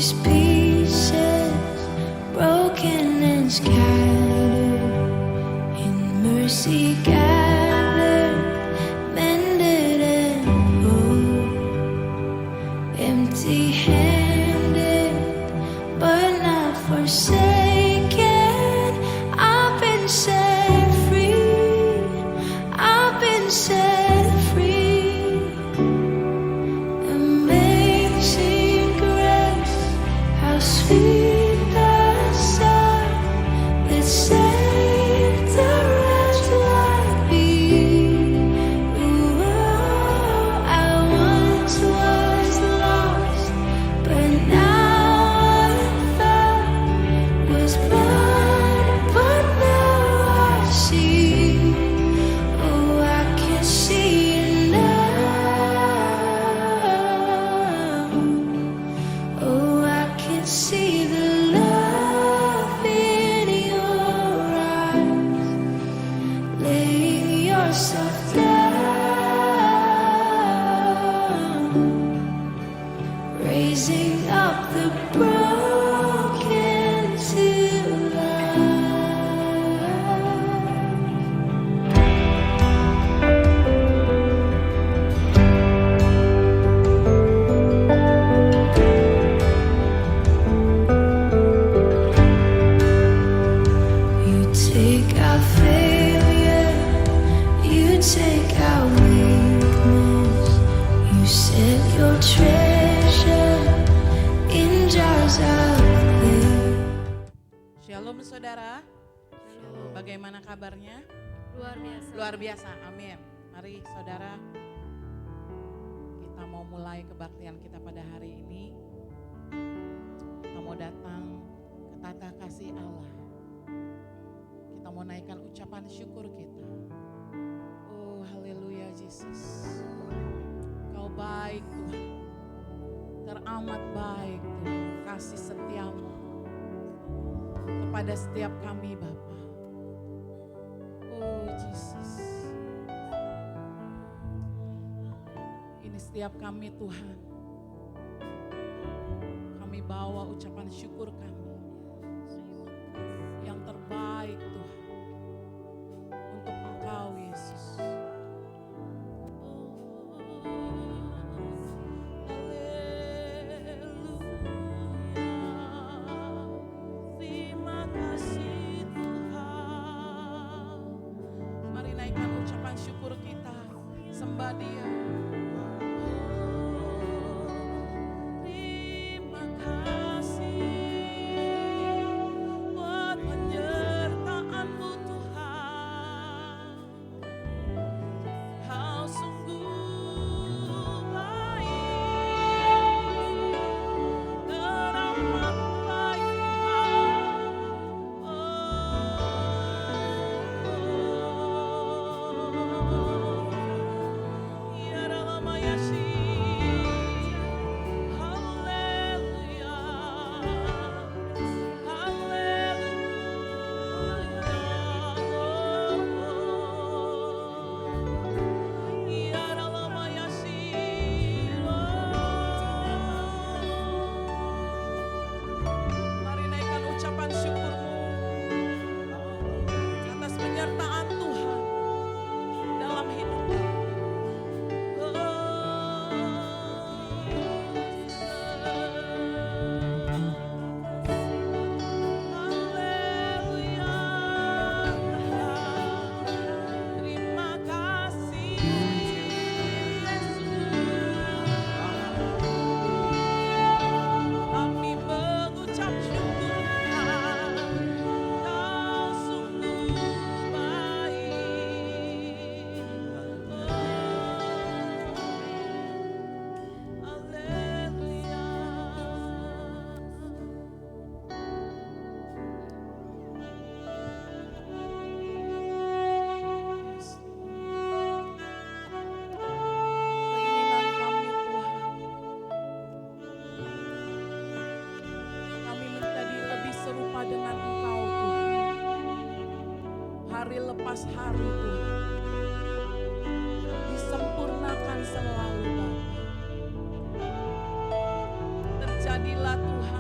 these pieces, broken and scattered, in mercy gathered, mended and whole, empty-handed, but not forsaken. I've been set free, I've been set free. Amazing grace, how sweet the sound that saved a wretch like me. Ooh, I once was lost, but now I'm found. Was blind, but now I see. Oh, I can see now. Oh, I can see the love in your eyes, laying yourself down, raising up the broken to life. You take out failure, you take out weakness, you set your treasure in jars of clay. Shalom saudara, bagaimana kabarnya? Luar biasa. Luar biasa, amin. Mari saudara, kita mau mulai kebaktian kita pada hari ini. Kita mau datang ke tata kasih Allah. Kita mau naikkan ucapan syukur kita. Oh haleluya Yesus. Kau baik Tuhan, teramat baik Tuhan, kasih setiamu kepada setiap kami Bapa. Oh Yesus, ini setiap kami Tuhan, kami bawa ucapan syukur kami yang terbaik Tuhan untuk Engkau Yesus. Terima kasih Tuhan. Mari naikkan ucapan syukur kita, sembah Dia. Terima kasih buat penyertaan-Mu Tuhan. Kau sungguh baik, teramat baik Tuhan. Ya dalam ayasi, haleluya, haleluya. Ya dalam ayasi, mari naikkan ucapan syukurmu atas penyertaan Tuhan dalam hidupmu. Haleluya. Terima kasih Yesus. Kami mengucap syukur Tuhan, Kau sungguh baik. Haleluya. Keinginan kami Tuhan, kami menjadi lebih serupa dengan Engkau Tuhan. Hari lepas hari Tuhan, disempurnakan selalu Bapa. Terjadilah Tuhan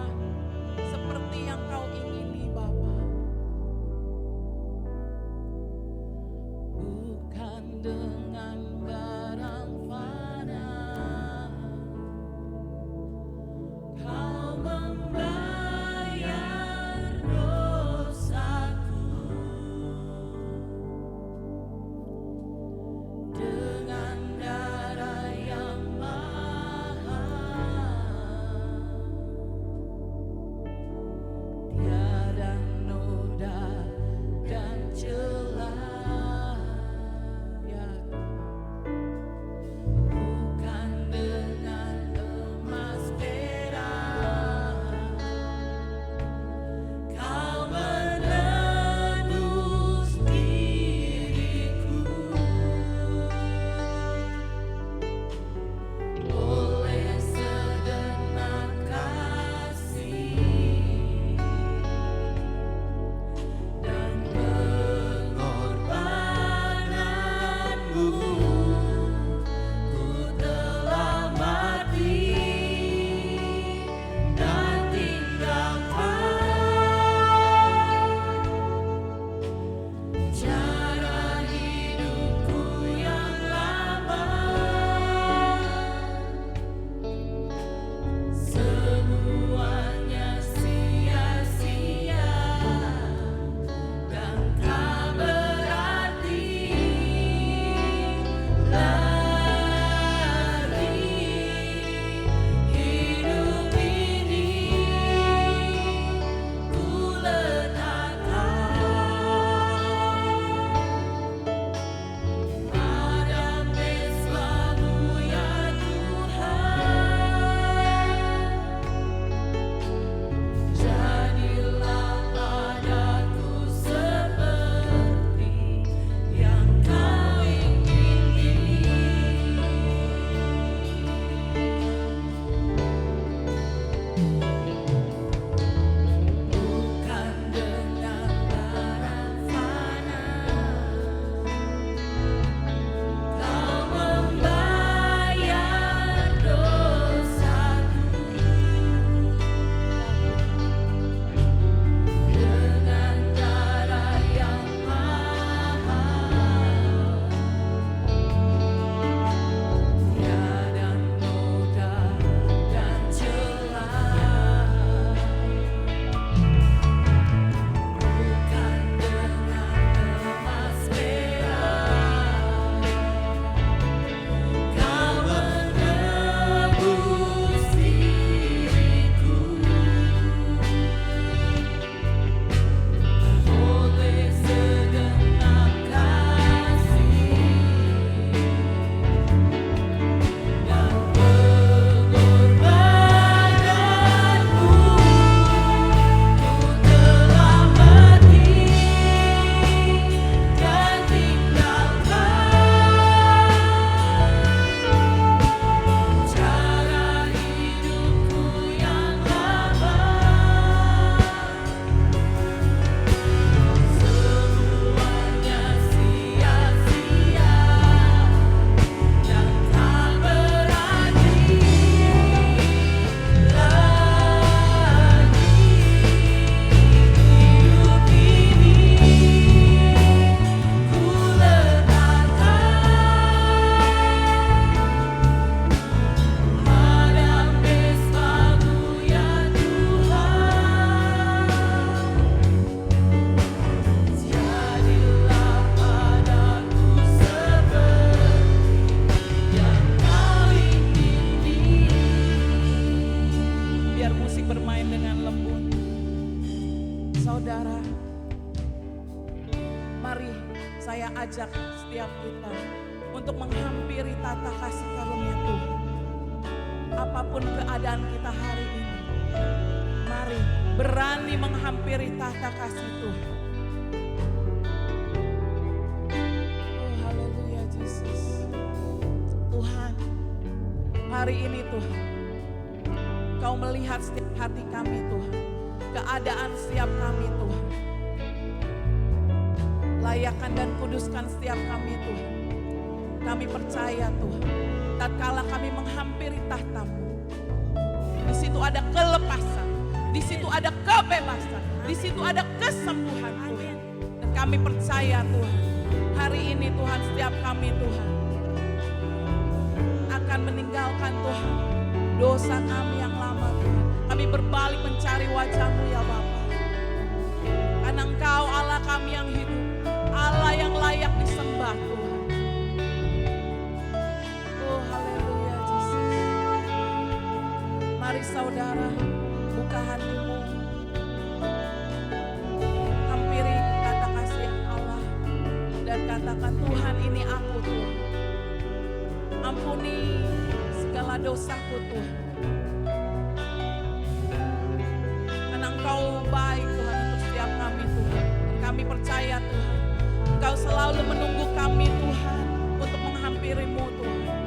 musik bermain dengan lembut. Saudara, mari saya ajak setiap kita untuk menghampiri tata kasih karunia Tuhan. Apapun keadaan kita hari ini, mari berani menghampiri tata kasih Tuhan. Oh haleluya Yesus. Tuhan, hari ini Tuhan, Kau melihat setiap hati kami Tuhan, keadaan setiap kami Tuhan. Layakkan dan kuduskan setiap kami Tuhan. Kami percaya Tuhan, tatkala kami menghampiri tahta-Mu, di situ ada kelepasan, di situ ada kebebasan, di situ ada kesembuhan Tuhan. Dan kami percaya Tuhan, hari ini Tuhan setiap kami Tuhan akan meninggalkan Tuhan dosa kami yang lama Tuhan. Kami berbalik mencari wajah-Mu ya Bapa. Karena Engkau Allah kami yang hidup, Allah yang layak disembah Tuhan. Oh haleluya Yesus. Mari saudara, buka hatimu, hampiri kata kasih Allah dan katakan, Tuhan ini aku Tuhan. Ampuni segala dosaku Tuhan. Karena Engkau baik Tuhan untuk setiap kami Tuhan. Dan kami percaya Tuhan, Engkau selalu menunggu kami Tuhan untuk menghampiri-Mu Tuhan.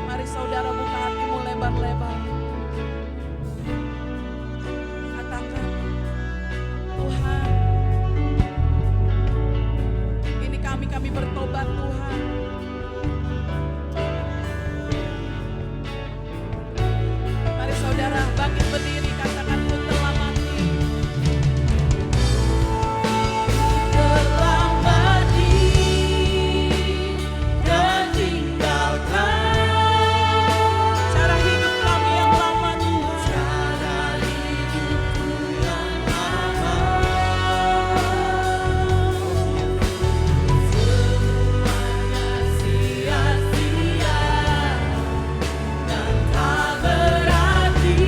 Mari saudara buka hatimu lebar-lebar. Katakan, Tuhan, ini kami bertobat Tuhan. Mari saudara bangkit berdiri, katakan, Ku telah mati. Telah mati dan tinggalkan cara hidup kami yang lama Tuhan. Cara hidupku yang lama. Semuanya sia-sia dan tak berarti.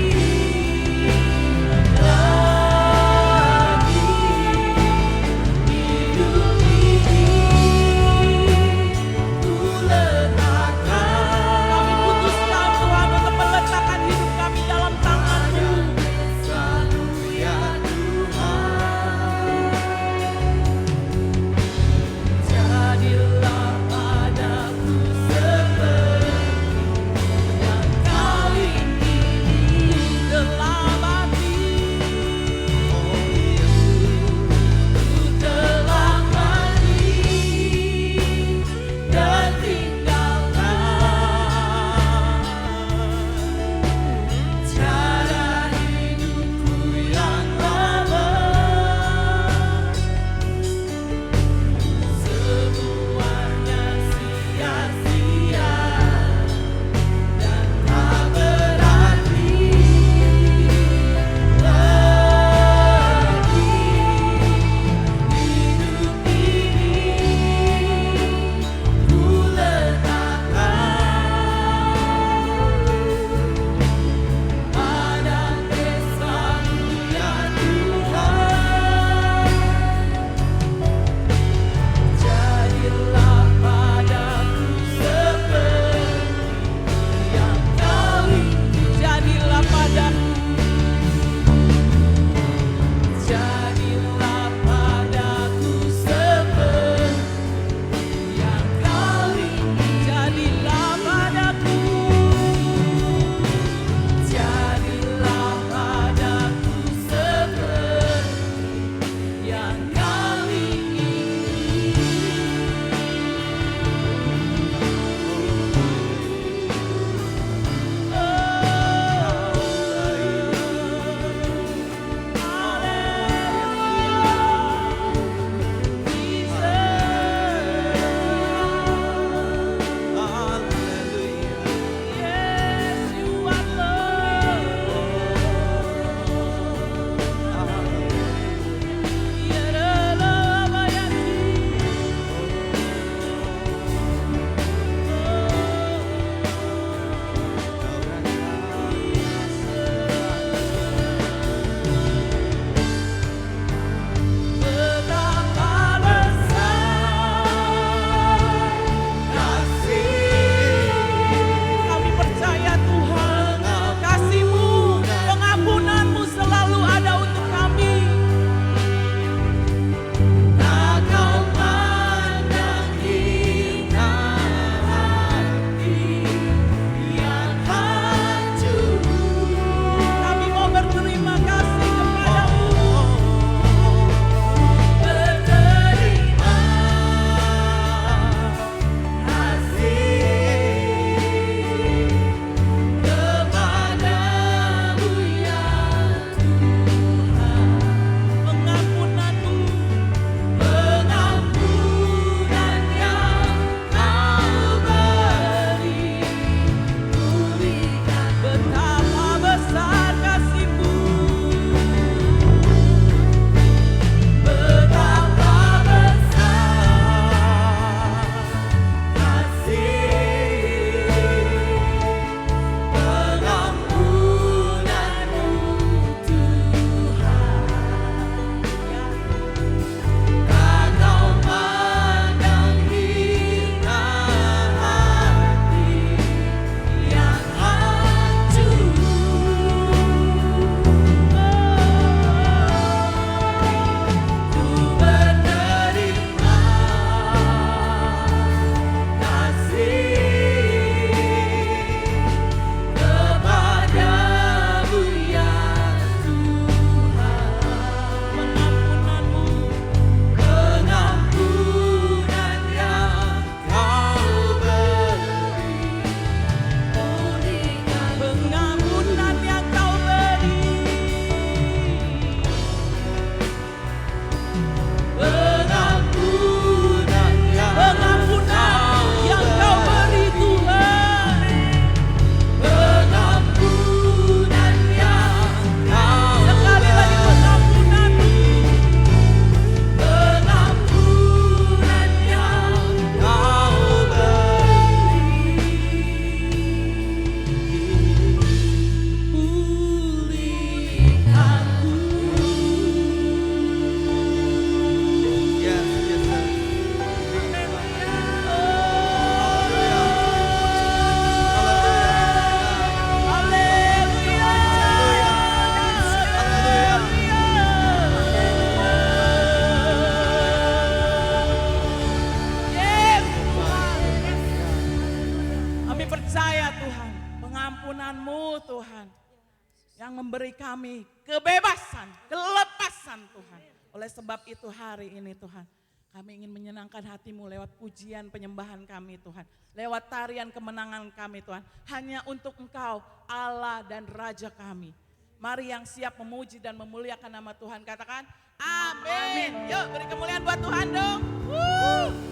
Yang memberi kami kebebasan, kelepasan Tuhan. Oleh sebab itu hari ini Tuhan, kami ingin menyenangkan hati-Mu lewat pujian penyembahan kami Tuhan. Lewat tarian kemenangan kami Tuhan. Hanya untuk Engkau Allah dan Raja kami. Mari yang siap memuji dan memuliakan nama Tuhan katakan amin. Yuk beri kemuliaan buat Tuhan dong.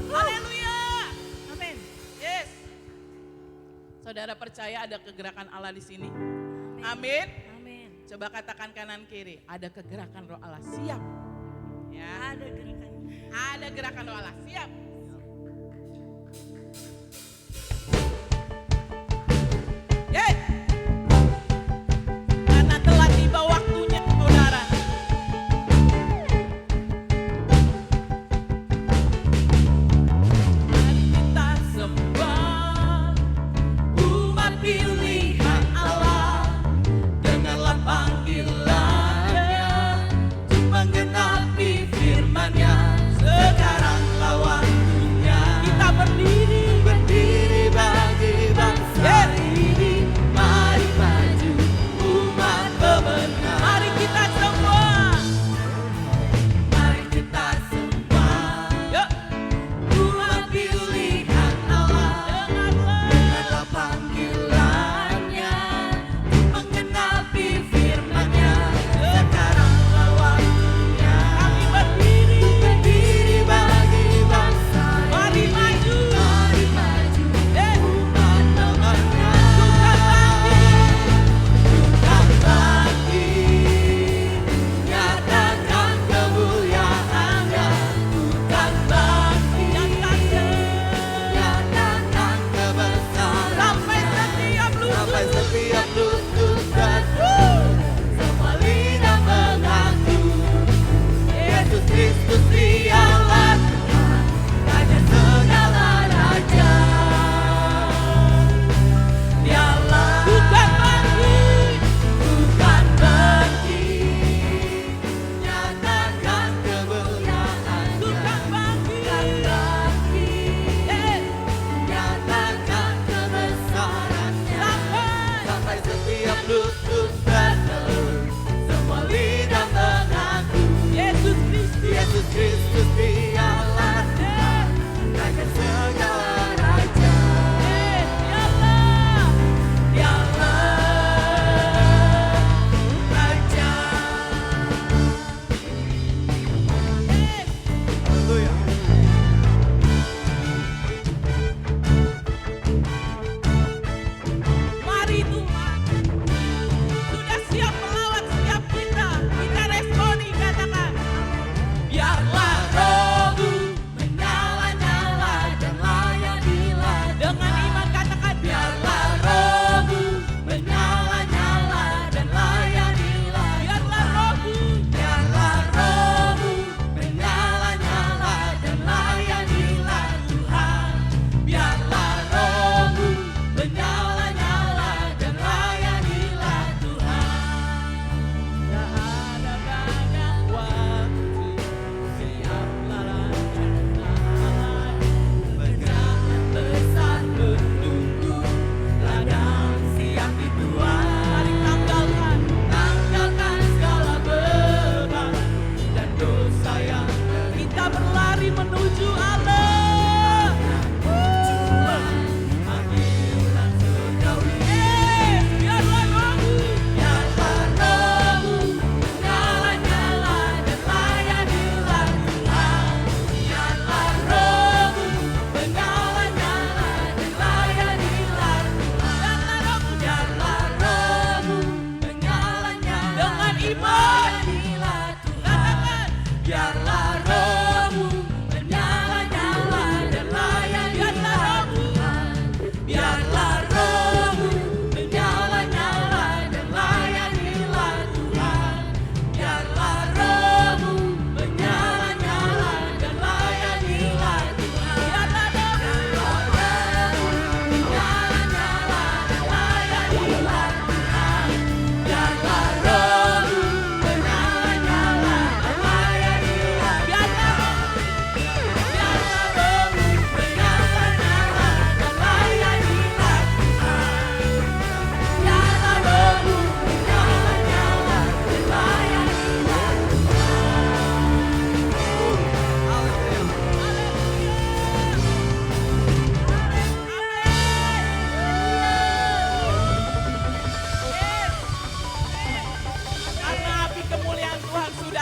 Haleluya. Amin. Yes. Saudara percaya ada kegerakan Allah di sini? Amin. Amin. Coba katakan kanan kiri, ada kegerakan Roh Allah. Siap. Ya. Ada gerakan. Ada gerakan Roh Allah. Siap. Yeay. Karena telah tiba waktunya, saudara. Mari kita sembah umat pilihan Allah. Dengarlah panggilannya untuk menggenapi firman-Nya. Sekarang lawan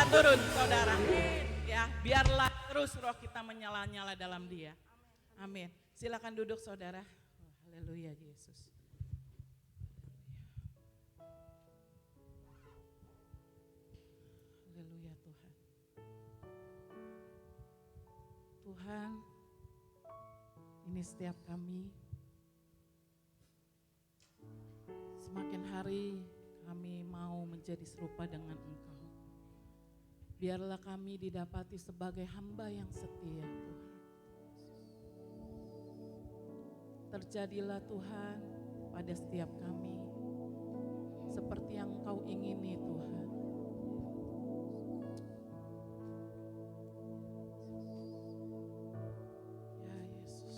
turun saudara. Ya, biarlah terus roh kita menyala-nyala dalam dia. Amin. Silakan duduk saudara. Oh, haleluya Yesus. Haleluya Tuhan. Tuhan, ini setiap kami semakin hari kami mau menjadi serupa dengan Engkau. Biarlah kami didapati sebagai hamba yang setia Tuhan. Terjadilah Tuhan pada setiap kami seperti yang Engkau ingini Tuhan. Ya Yesus.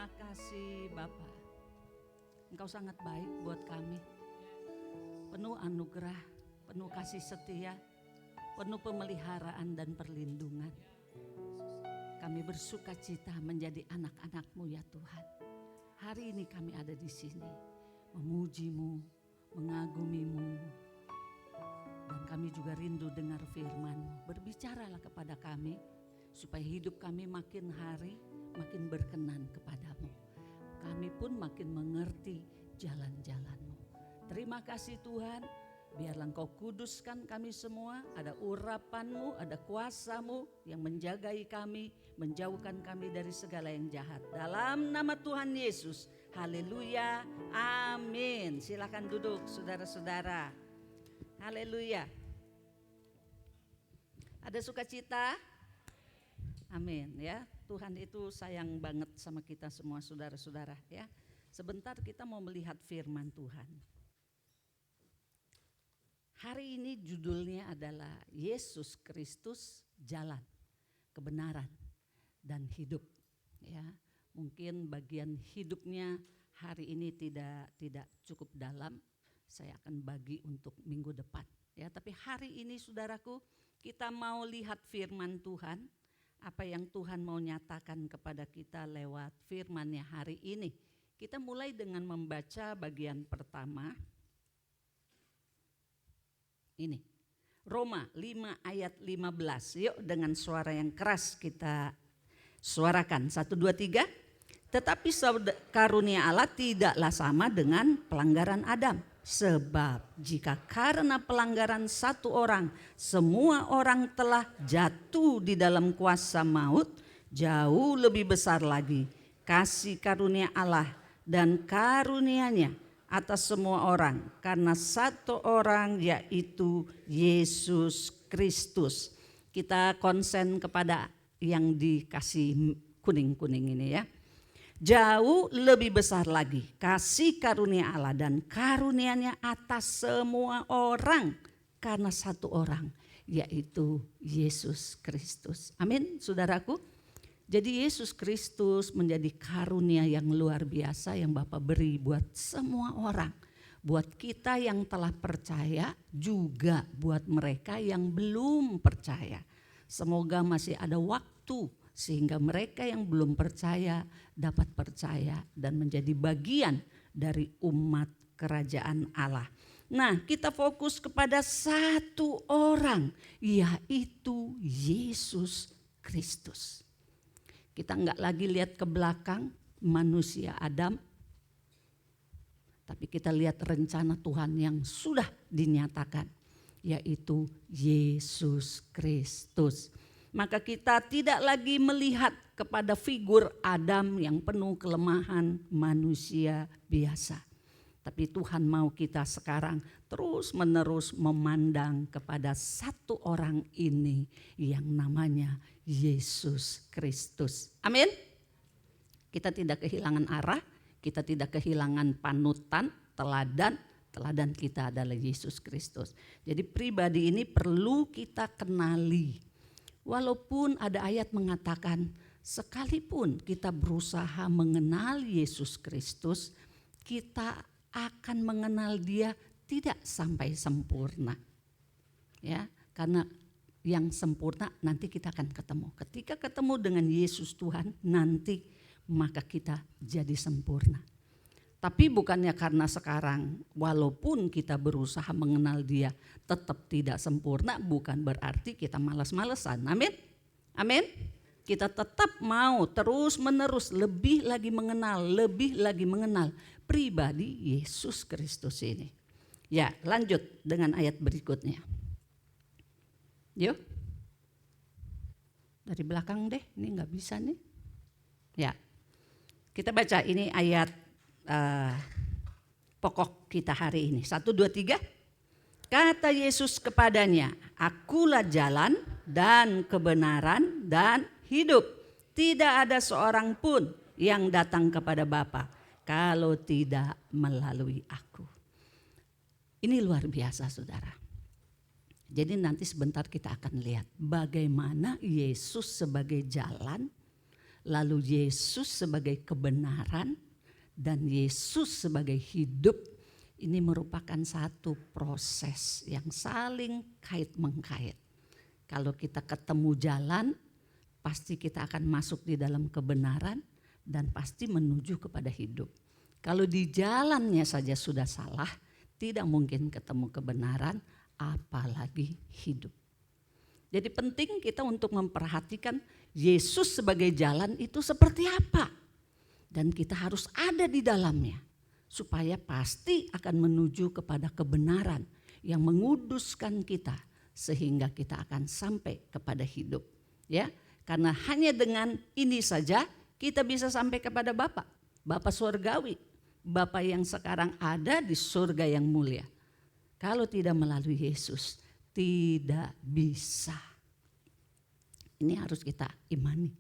Terima kasih Bapa. Engkau sangat baik buat kami. Penuh anugerah, penuh kasih setia, penuh pemeliharaan dan perlindungan. Kami bersuka cita menjadi anak-anak-Mu ya Tuhan. Hari ini kami ada di sini memuji-Mu, mengagumi-Mu. Dan kami juga rindu dengar firman-Mu. Berbicaralah kepada kami supaya hidup kami makin hari makin berkenan kepadamu. Kami pun makin mengerti jalan-jalan-Mu. Terima kasih Tuhan, biarlah Engkau kuduskan kami semua. Ada urapan-Mu, ada kuasa-Mu yang menjagai kami, menjauhkan kami dari segala yang jahat. Dalam nama Tuhan Yesus, haleluya, amin. Silakan duduk saudara-saudara. Haleluya. Ada sukacita? Amin ya. Tuhan itu sayang banget sama kita semua saudara-saudara ya. Sebentar kita mau melihat firman Tuhan. Hari ini judulnya adalah Yesus Kristus Jalan, Kebenaran dan Hidup. Ya, mungkin bagian hidupnya hari ini tidak cukup dalam. Saya akan bagi untuk minggu depan. Ya, tapi hari ini saudaraku kita mau lihat firman Tuhan. Apa yang Tuhan mau nyatakan kepada kita lewat firman-Nya hari ini. Kita mulai dengan membaca bagian pertama. Ini, Roma 5 ayat 15. Yuk dengan suara yang keras kita suarakan. 1, 2, 3. Tetapi karunia Allah tidaklah sama dengan pelanggaran Adam. Sebab jika karena pelanggaran satu orang, semua orang telah jatuh di dalam kuasa maut, jauh lebih besar lagi kasih karunia Allah dan karunia-Nya atas semua orang. Karena satu orang yaitu Yesus Kristus. Kita konsen kepada yang dikasih kuning-kuning ini ya. Jauh lebih besar lagi kasih karunia Allah dan karunia-Nya atas semua orang karena satu orang yaitu Yesus Kristus. Amin saudaraku. Jadi Yesus Kristus menjadi karunia yang luar biasa yang Bapa beri buat semua orang. Buat kita yang telah percaya juga buat mereka yang belum percaya. Semoga masih ada waktu sehingga mereka yang belum percaya dapat percaya dan menjadi bagian dari umat kerajaan Allah. Nah, kita fokus kepada satu orang, yaitu Yesus Kristus. Kita enggak lagi lihat ke belakang manusia Adam, tapi kita lihat rencana Tuhan yang sudah dinyatakan, yaitu Yesus Kristus. Maka kita tidak lagi melihat kepada figur Adam yang penuh kelemahan manusia biasa. Tapi Tuhan mau kita sekarang terus menerus memandang kepada satu orang ini yang namanya Yesus Kristus. Amin. Kita tidak kehilangan arah, kita tidak kehilangan panutan, teladan kita adalah Yesus Kristus. Jadi pribadi ini perlu kita kenali. Walaupun ada ayat mengatakan sekalipun kita berusaha mengenal Yesus Kristus, kita akan mengenal Dia tidak sampai sempurna. Ya, karena yang sempurna nanti kita akan ketemu. Ketika ketemu dengan Yesus Tuhan nanti maka kita jadi sempurna. Tapi bukannya karena sekarang walaupun kita berusaha mengenal Dia tetap tidak sempurna, bukan berarti kita malas-malesan. Amin. Amin. Kita tetap mau terus menerus lebih lagi mengenal pribadi Yesus Kristus ini. Ya, lanjut dengan ayat berikutnya. Yuk. Dari belakang deh, ini nggak bisa nih. Ya. Kita baca ini ayat pokok kita hari ini. 1, 2, 3. Kata Yesus kepadanya, akulah jalan dan kebenaran dan hidup. Tidak ada seorang pun yang datang kepada Bapa kalau tidak melalui aku. Ini luar biasa saudara. Jadi nanti sebentar kita akan lihat bagaimana Yesus sebagai jalan, lalu Yesus sebagai kebenaran dan Yesus sebagai hidup, ini merupakan satu proses yang saling kait-mengkait. Kalau kita ketemu jalan, pasti kita akan masuk di dalam kebenaran dan pasti menuju kepada hidup. Kalau di jalannya saja sudah salah, tidak mungkin ketemu kebenaran, apalagi hidup. Jadi penting kita untuk memperhatikan Yesus sebagai jalan itu seperti apa. Dan kita harus ada di dalamnya supaya pasti akan menuju kepada kebenaran yang menguduskan kita sehingga kita akan sampai kepada hidup. Ya, karena hanya dengan ini saja kita bisa sampai kepada Bapa, Bapa surgawi, Bapa yang sekarang ada di surga yang mulia. Kalau tidak melalui Yesus, tidak bisa. Ini harus kita imani.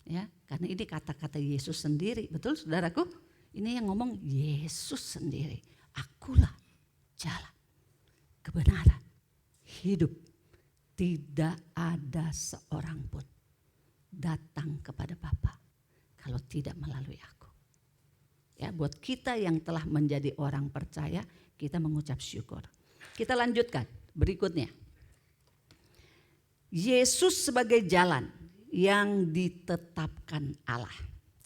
Ya, karena ini kata-kata Yesus sendiri, betul saudaraku? Ini yang ngomong Yesus sendiri. Akulah jalan, kebenaran, hidup. Tidak ada seorang pun datang kepada Bapa kalau tidak melalui aku. Ya, buat kita yang telah menjadi orang percaya, kita mengucap syukur. Kita lanjutkan berikutnya. Yesus sebagai jalan yang ditetapkan Allah.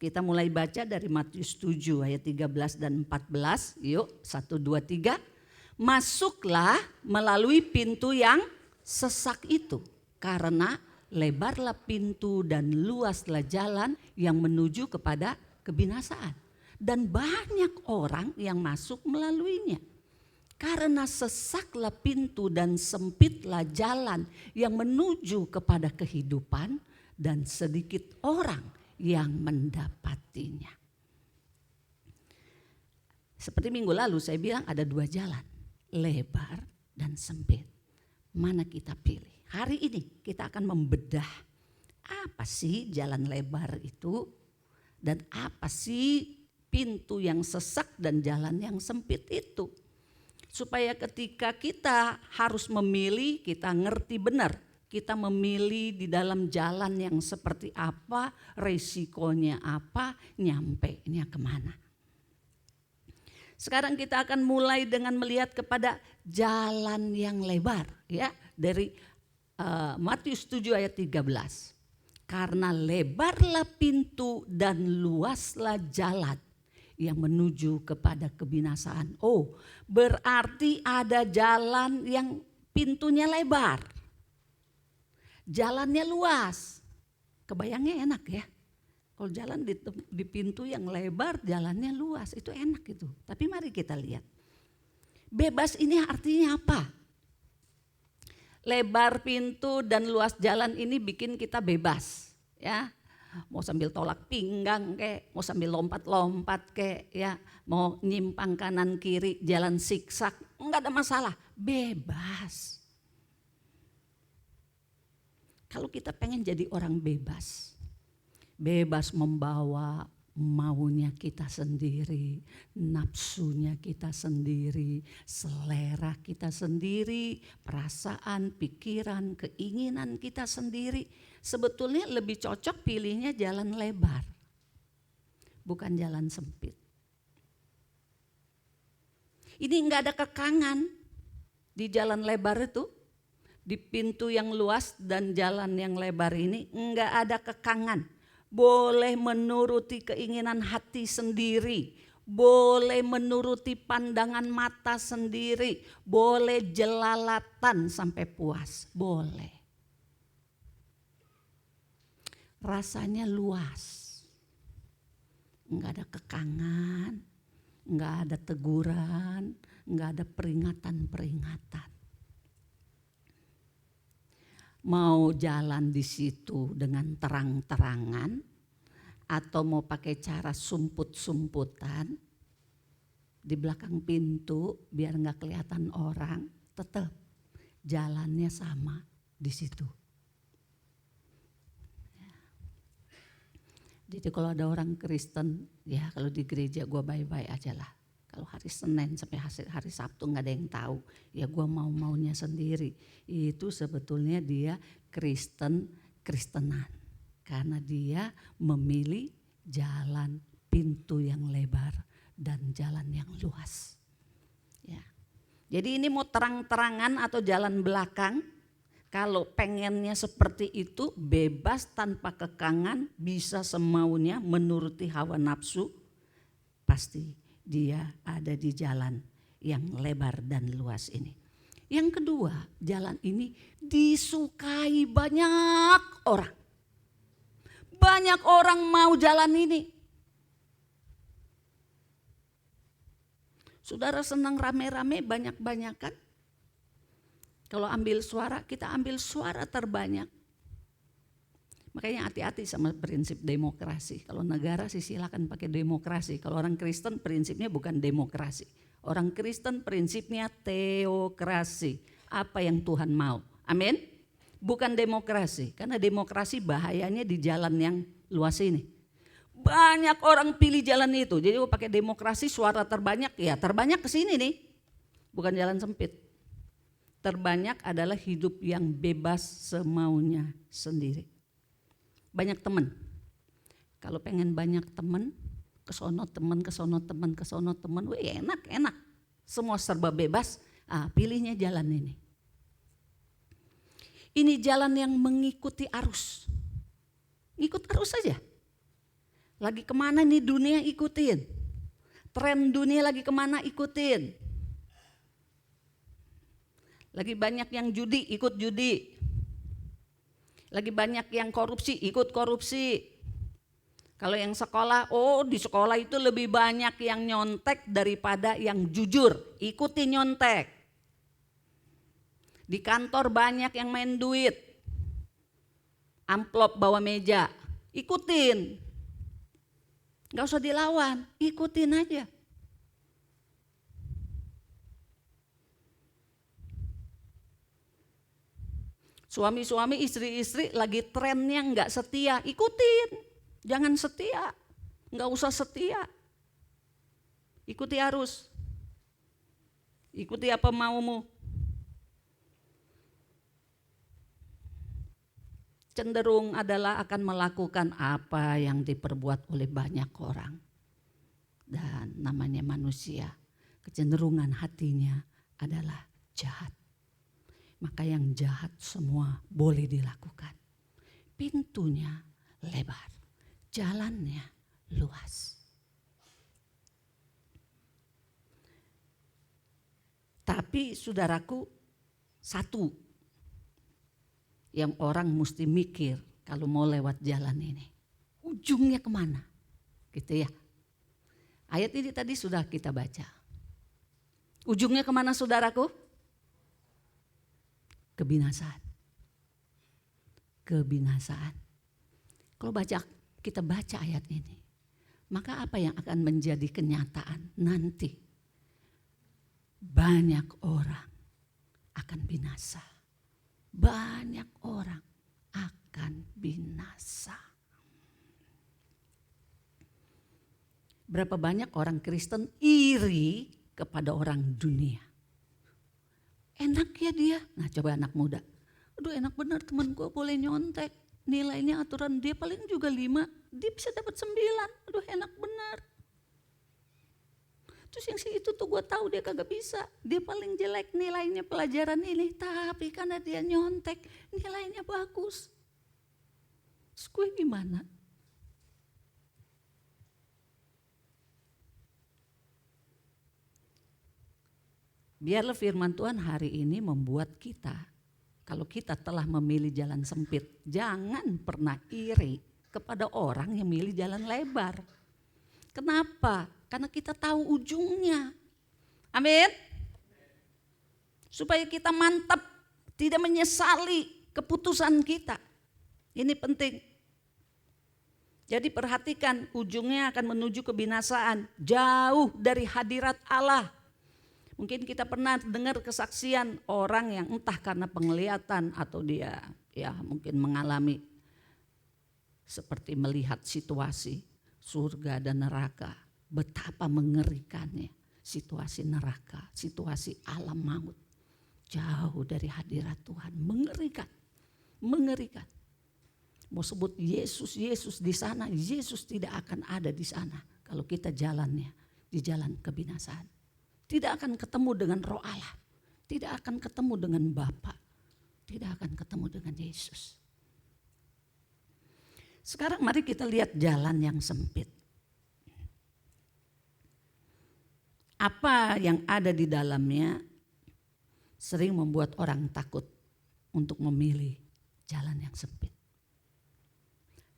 Kita mulai baca dari Matius 7 ayat 13 dan 14. Yuk 1, 2, 3. Masuklah melalui pintu yang sesak itu. Karena lebarlah pintu dan luaslah jalan yang menuju kepada kebinasaan. Dan banyak orang yang masuk melaluinya. Karena sesaklah pintu dan sempitlah jalan yang menuju kepada kehidupan dan sedikit orang yang mendapatinya. Seperti minggu lalu saya bilang ada 2 jalan, lebar dan sempit. Mana kita pilih? Hari ini kita akan membedah apa sih jalan lebar itu dan apa sih pintu yang sesak dan jalan yang sempit itu. Supaya ketika kita harus memilih, kita ngerti benar. Kita memilih di dalam jalan yang seperti apa, resikonya apa, nyampenya kemana. Sekarang kita akan mulai dengan melihat kepada jalan yang lebar. Ya, dari Matius 7 ayat 13. Karena lebarlah pintu dan luaslah jalan yang menuju kepada kebinasaan. Oh, berarti ada jalan yang pintunya lebar. Jalannya luas. Kebayangnya enak ya. Kalau jalan di pintu yang lebar, jalannya luas, itu enak gitu. Tapi mari kita lihat. Bebas ini artinya apa? Lebar pintu dan luas jalan ini bikin kita bebas, ya. Mau sambil tolak pinggang kek, mau sambil lompat-lompat kek, ya, mau nyimpang kanan kiri jalan siksak, enggak ada masalah, bebas. Kalau kita pengen jadi orang bebas, bebas membawa maunya kita sendiri, nafsunya kita sendiri, selera kita sendiri, perasaan, pikiran, keinginan kita sendiri. Sebetulnya lebih cocok pilihnya jalan lebar, bukan jalan sempit. Ini enggak ada kekangan di jalan lebar itu, di pintu yang luas dan jalan yang lebar ini enggak ada kekangan. Boleh menuruti keinginan hati sendiri, boleh menuruti pandangan mata sendiri, boleh jelalatan sampai puas, boleh. Rasanya luas, enggak ada kekangan, enggak ada teguran, enggak ada peringatan-peringatan. Mau jalan di situ dengan terang-terangan atau mau pakai cara sumput-sumputan di belakang pintu biar nggak kelihatan orang, tetap jalannya sama di situ. Jadi kalau ada orang Kristen, ya kalau di gereja gue baik-baik aja lah. Kalau hari Senin sampai hari Sabtu nggak ada yang tahu, ya gue mau-maunya sendiri. Itu sebetulnya dia Kristenan. Karena dia memilih jalan pintu yang lebar dan jalan yang luas. Ya. Jadi ini mau terang-terangan atau jalan belakang. Kalau pengennya seperti itu, bebas tanpa kekangan, bisa semaunya menuruti hawa nafsu, pasti dia ada di jalan yang lebar dan luas ini. Yang kedua, jalan ini disukai banyak orang. Banyak orang mau jalan ini. Saudara senang rame-rame, banyak-banyakan. Kalau ambil suara, kita ambil suara terbanyak. Makanya hati-hati sama prinsip demokrasi. Kalau negara sih silakan pakai demokrasi. Kalau orang Kristen prinsipnya bukan demokrasi. Orang Kristen prinsipnya teokrasi. Apa yang Tuhan mau. Amin. Bukan demokrasi. Karena demokrasi bahayanya di jalan yang luas ini. Banyak orang pilih jalan itu. Jadi pakai demokrasi suara terbanyak, ya terbanyak ke sini nih. Bukan jalan sempit. Terbanyak adalah hidup yang bebas semaunya sendiri. Banyak teman. Kalau pengen banyak teman, kesono teman, kesono teman, kesono teman, wih enak. Semua serba bebas, pilihnya jalan ini. Ini jalan yang mengikuti arus. Ikut arus saja. Lagi kemana nih dunia ikutin. Tren dunia lagi kemana ikutin. Lagi banyak yang judi, ikut judi. Lagi banyak yang korupsi, ikut korupsi. Kalau yang sekolah, di sekolah itu lebih banyak yang nyontek daripada yang jujur, ikuti nyontek. Di kantor banyak yang main duit. Amplop bawa meja, ikutin. Gak usah dilawan, ikutin aja. Suami-suami, istri-istri lagi trennya nggak setia, ikutin. Jangan setia, nggak usah setia. Ikuti arus. Ikuti apa maumu. Cenderung adalah akan melakukan apa yang diperbuat oleh banyak orang. Dan namanya manusia, kecenderungan hatinya adalah jahat. Maka yang jahat semua boleh dilakukan. Pintunya lebar, jalannya luas. Tapi saudaraku, satu yang orang mesti mikir kalau mau lewat jalan ini. Ujungnya kemana? Gitu ya. Ayat ini tadi sudah kita baca. Ujungnya kemana saudaraku? Kebinasaan. Kebinasaan. Kalau kita baca ayat ini, maka apa yang akan menjadi kenyataan nanti? Banyak orang akan binasa. Banyak orang akan binasa. Berapa banyak orang Kristen iri kepada orang dunia. Enak ya dia. Nah coba anak muda. Aduh enak benar teman gue boleh nyontek. Nilainya aturan dia paling juga 5. Dia bisa dapat 9. Aduh enak benar. Terus yang si itu tuh gue tahu dia kagak bisa. Dia paling jelek nilainya pelajaran ini. Tapi karena dia nyontek nilainya bagus. Terus gue gimana? Biarlah firman Tuhan hari ini membuat kita, kalau kita telah memilih jalan sempit, jangan pernah iri kepada orang yang milih jalan lebar. Kenapa? Karena kita tahu ujungnya. Amin. Supaya kita mantap, tidak menyesali keputusan kita. Ini penting. Jadi perhatikan, ujungnya akan menuju kebinasaan, jauh dari hadirat Allah. Mungkin kita pernah dengar kesaksian orang yang entah karena penglihatan atau dia ya mungkin mengalami seperti melihat situasi surga dan neraka. Betapa mengerikannya situasi neraka, situasi alam maut. Jauh dari hadirat Tuhan, mengerikan, mengerikan. Mau sebut Yesus, Yesus di sana, Yesus tidak akan ada di sana kalau kita jalannya di jalan kebinasaan. Tidak akan ketemu dengan Roh Allah, tidak akan ketemu dengan Bapa, tidak akan ketemu dengan Yesus. Sekarang mari kita lihat jalan yang sempit. Apa yang ada di dalamnya sering membuat orang takut untuk memilih jalan yang sempit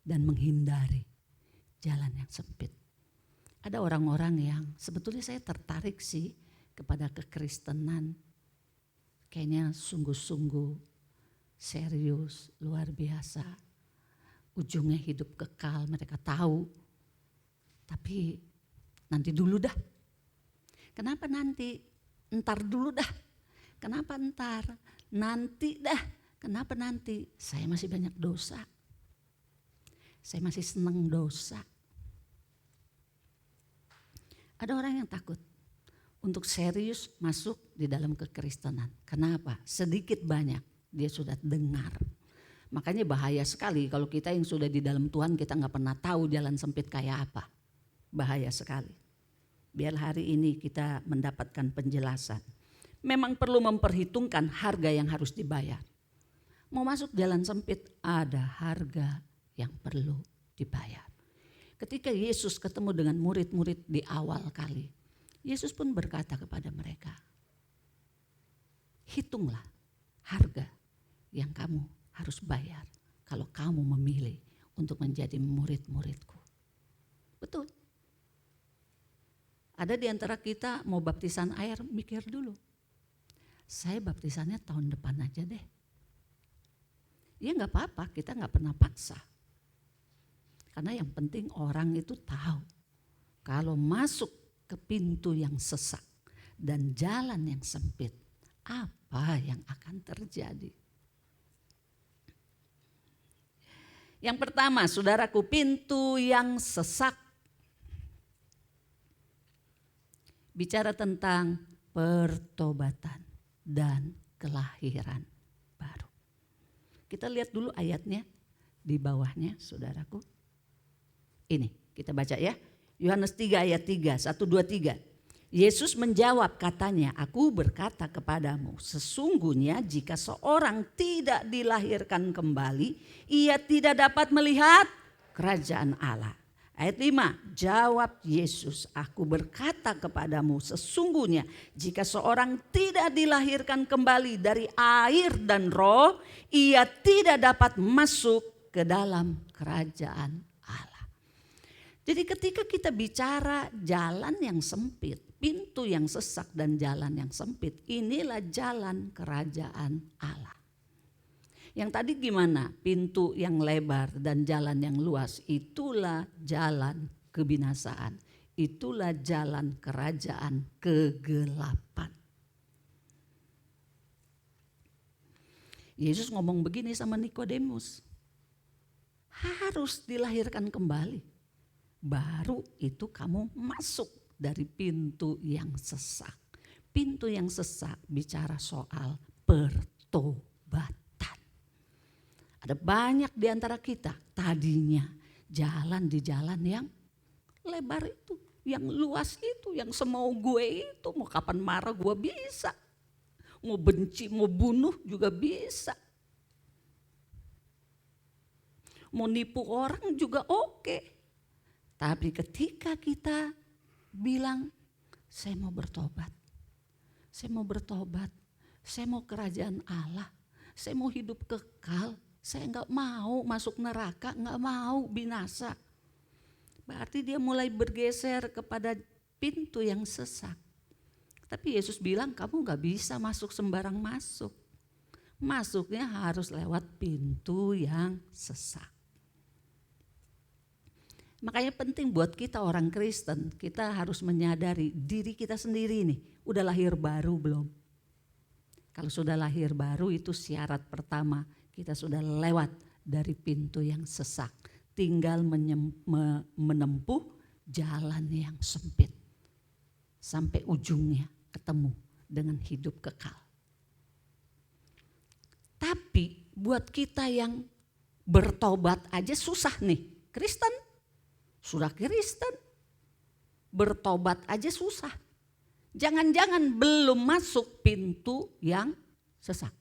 dan menghindari jalan yang sempit. Ada orang-orang yang sebetulnya saya tertarik sih kepada kekristenan. Kayaknya sungguh-sungguh serius, luar biasa. Ujungnya hidup kekal, mereka tahu. Tapi nanti dulu dah. Kenapa nanti? Entar dulu dah. Kenapa entar? Nanti dah. Kenapa nanti? Saya masih banyak dosa. Saya masih senang dosa. Ada orang yang takut untuk serius masuk di dalam kekristenan. Kenapa? Sedikit banyak dia sudah dengar. Makanya bahaya sekali kalau kita yang sudah di dalam Tuhan kita gak pernah tahu jalan sempit kayak apa. Bahaya sekali. Biar hari ini kita mendapatkan penjelasan. Memang perlu memperhitungkan harga yang harus dibayar. Mau masuk jalan sempit ada harga yang perlu dibayar. Ketika Yesus ketemu dengan murid-murid di awal kali, Yesus pun berkata kepada mereka, hitunglah harga yang kamu harus bayar kalau kamu memilih untuk menjadi murid-muridku. Betul. Ada di antara kita mau baptisan air, mikir dulu. Saya baptisannya tahun depan aja deh. Ya gak apa-apa, kita gak pernah paksa. Karena yang penting orang itu tahu kalau masuk ke pintu yang sesak dan jalan yang sempit, apa yang akan terjadi. Yang pertama, saudaraku, pintu yang sesak. Bicara tentang pertobatan dan kelahiran baru. Kita lihat dulu ayatnya di bawahnya, saudaraku. Ini kita baca ya. Yohanes 3 ayat 3, 1, 2, 3. Yesus menjawab katanya, aku berkata kepadamu, sesungguhnya jika seorang tidak dilahirkan kembali, ia tidak dapat melihat kerajaan Allah. Ayat 5, jawab Yesus, aku berkata kepadamu, sesungguhnya jika seorang tidak dilahirkan kembali dari air dan roh, ia tidak dapat masuk ke dalam kerajaan Allah. Jadi ketika kita bicara jalan yang sempit, pintu yang sesak dan jalan yang sempit, inilah jalan kerajaan Allah. Yang tadi gimana? Pintu yang lebar dan jalan yang luas, itulah jalan kebinasaan. Itulah jalan kerajaan kegelapan. Yesus ngomong begini sama Nikodemus. Harus dilahirkan kembali. Baru itu kamu masuk dari pintu yang sesak. Pintu yang sesak bicara soal pertobatan. Ada banyak di antara kita tadinya jalan di jalan yang lebar itu, yang luas itu, yang semau gue itu. Mau kapan marah gue bisa, mau benci, mau bunuh juga bisa. Mau nipu orang juga oke. Tapi ketika kita bilang, saya mau bertobat, saya mau bertobat, saya mau kerajaan Allah, saya mau hidup kekal, saya gak mau masuk neraka, gak mau binasa. Berarti dia mulai bergeser kepada pintu yang sesak. Tapi Yesus bilang kamu gak bisa masuk sembarang masuk. Masuknya harus lewat pintu yang sesak. Makanya penting buat kita orang Kristen, kita harus menyadari diri kita sendiri nih, udah lahir baru belum? Kalau sudah lahir baru itu syarat pertama, kita sudah lewat dari pintu yang sesak. Tinggal menempuh jalan yang sempit. Sampai ujungnya ketemu dengan hidup kekal. Tapi buat kita yang Bertobat aja susah nih. Kristen, sudah Kristen. Bertobat aja susah. Jangan-jangan belum masuk pintu yang sesat.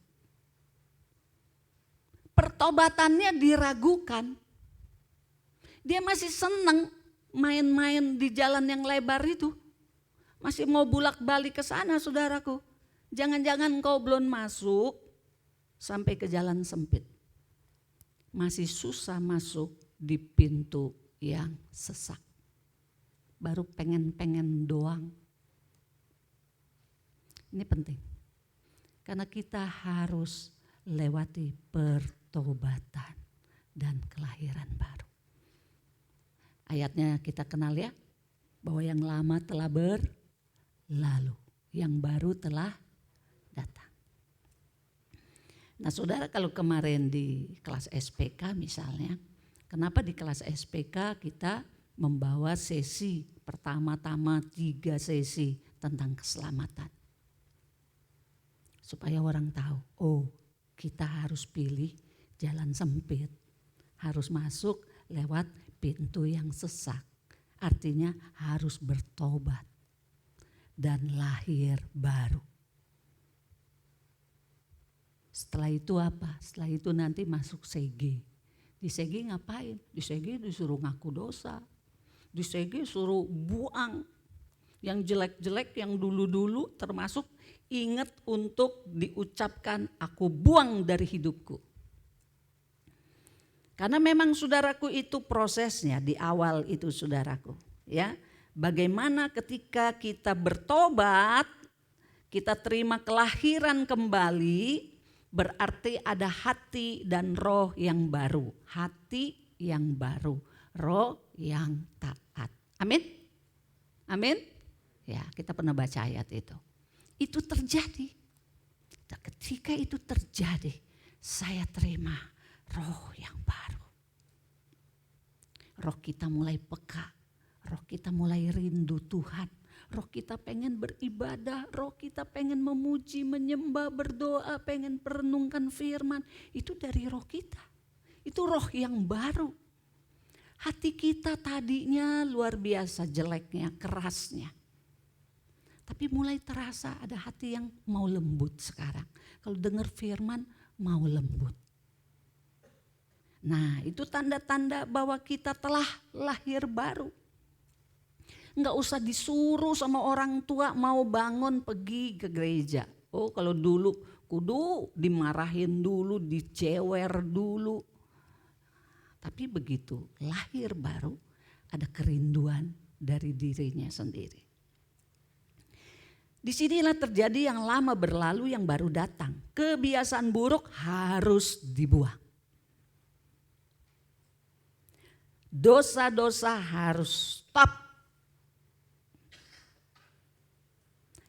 Pertobatannya diragukan. Dia masih senang main-main di jalan yang lebar itu. Masih mau bulak-balik ke sana, saudaraku. Jangan-jangan kau belum masuk sampai ke jalan sempit. Masih susah masuk di pintu yang sesak. Baru pengen-pengen doang. Ini penting. Karena kita harus lewati pertobatan dan kelahiran baru. Ayatnya kita kenal ya. Bahwa yang lama telah berlalu. Yang baru telah datang. Nah saudara, kalau kemarin di kelas SPK misalnya. Kenapa di kelas SPK kita membawa sesi pertama-tama 3 sesi tentang keselamatan. Supaya orang tahu, oh kita harus pilih jalan sempit. Harus masuk lewat pintu yang sesak. Artinya harus bertobat dan lahir baru. Setelah itu apa? Setelah itu nanti masuk SEG. Di SEG ngapain? Di SEG disuruh ngaku dosa. Di SEG suruh buang yang jelek-jelek, yang dulu-dulu, termasuk ingat untuk diucapkan aku buang dari hidupku. Karena memang saudaraku itu prosesnya di awal itu saudaraku. Ya, bagaimana ketika kita bertobat, kita terima kelahiran kembali, berarti ada hati dan roh yang baru. Hati yang baru, roh yang taat. Amin? Amin? Ya, kita pernah baca ayat itu. Itu terjadi. Ketika itu terjadi, saya terima roh yang baru. Roh kita mulai peka, roh kita mulai rindu Tuhan. Roh kita pengen beribadah, roh kita pengen memuji, menyembah, berdoa, pengen merenungkan firman. Itu dari roh kita. Itu roh yang baru. Hati kita tadinya luar biasa jeleknya, kerasnya. Tapi mulai terasa ada hati yang mau lembut sekarang. Kalau dengar firman mau lembut. Nah itu tanda-tanda bahwa kita telah lahir baru. Enggak usah disuruh sama orang tua mau bangun pergi ke gereja. Oh kalau dulu kudu dimarahin dulu, dicewer dulu. Tapi begitu lahir baru ada kerinduan dari dirinya sendiri. Disinilah terjadi yang lama berlalu yang baru datang. Kebiasaan buruk harus dibuang. Dosa-dosa harus stop.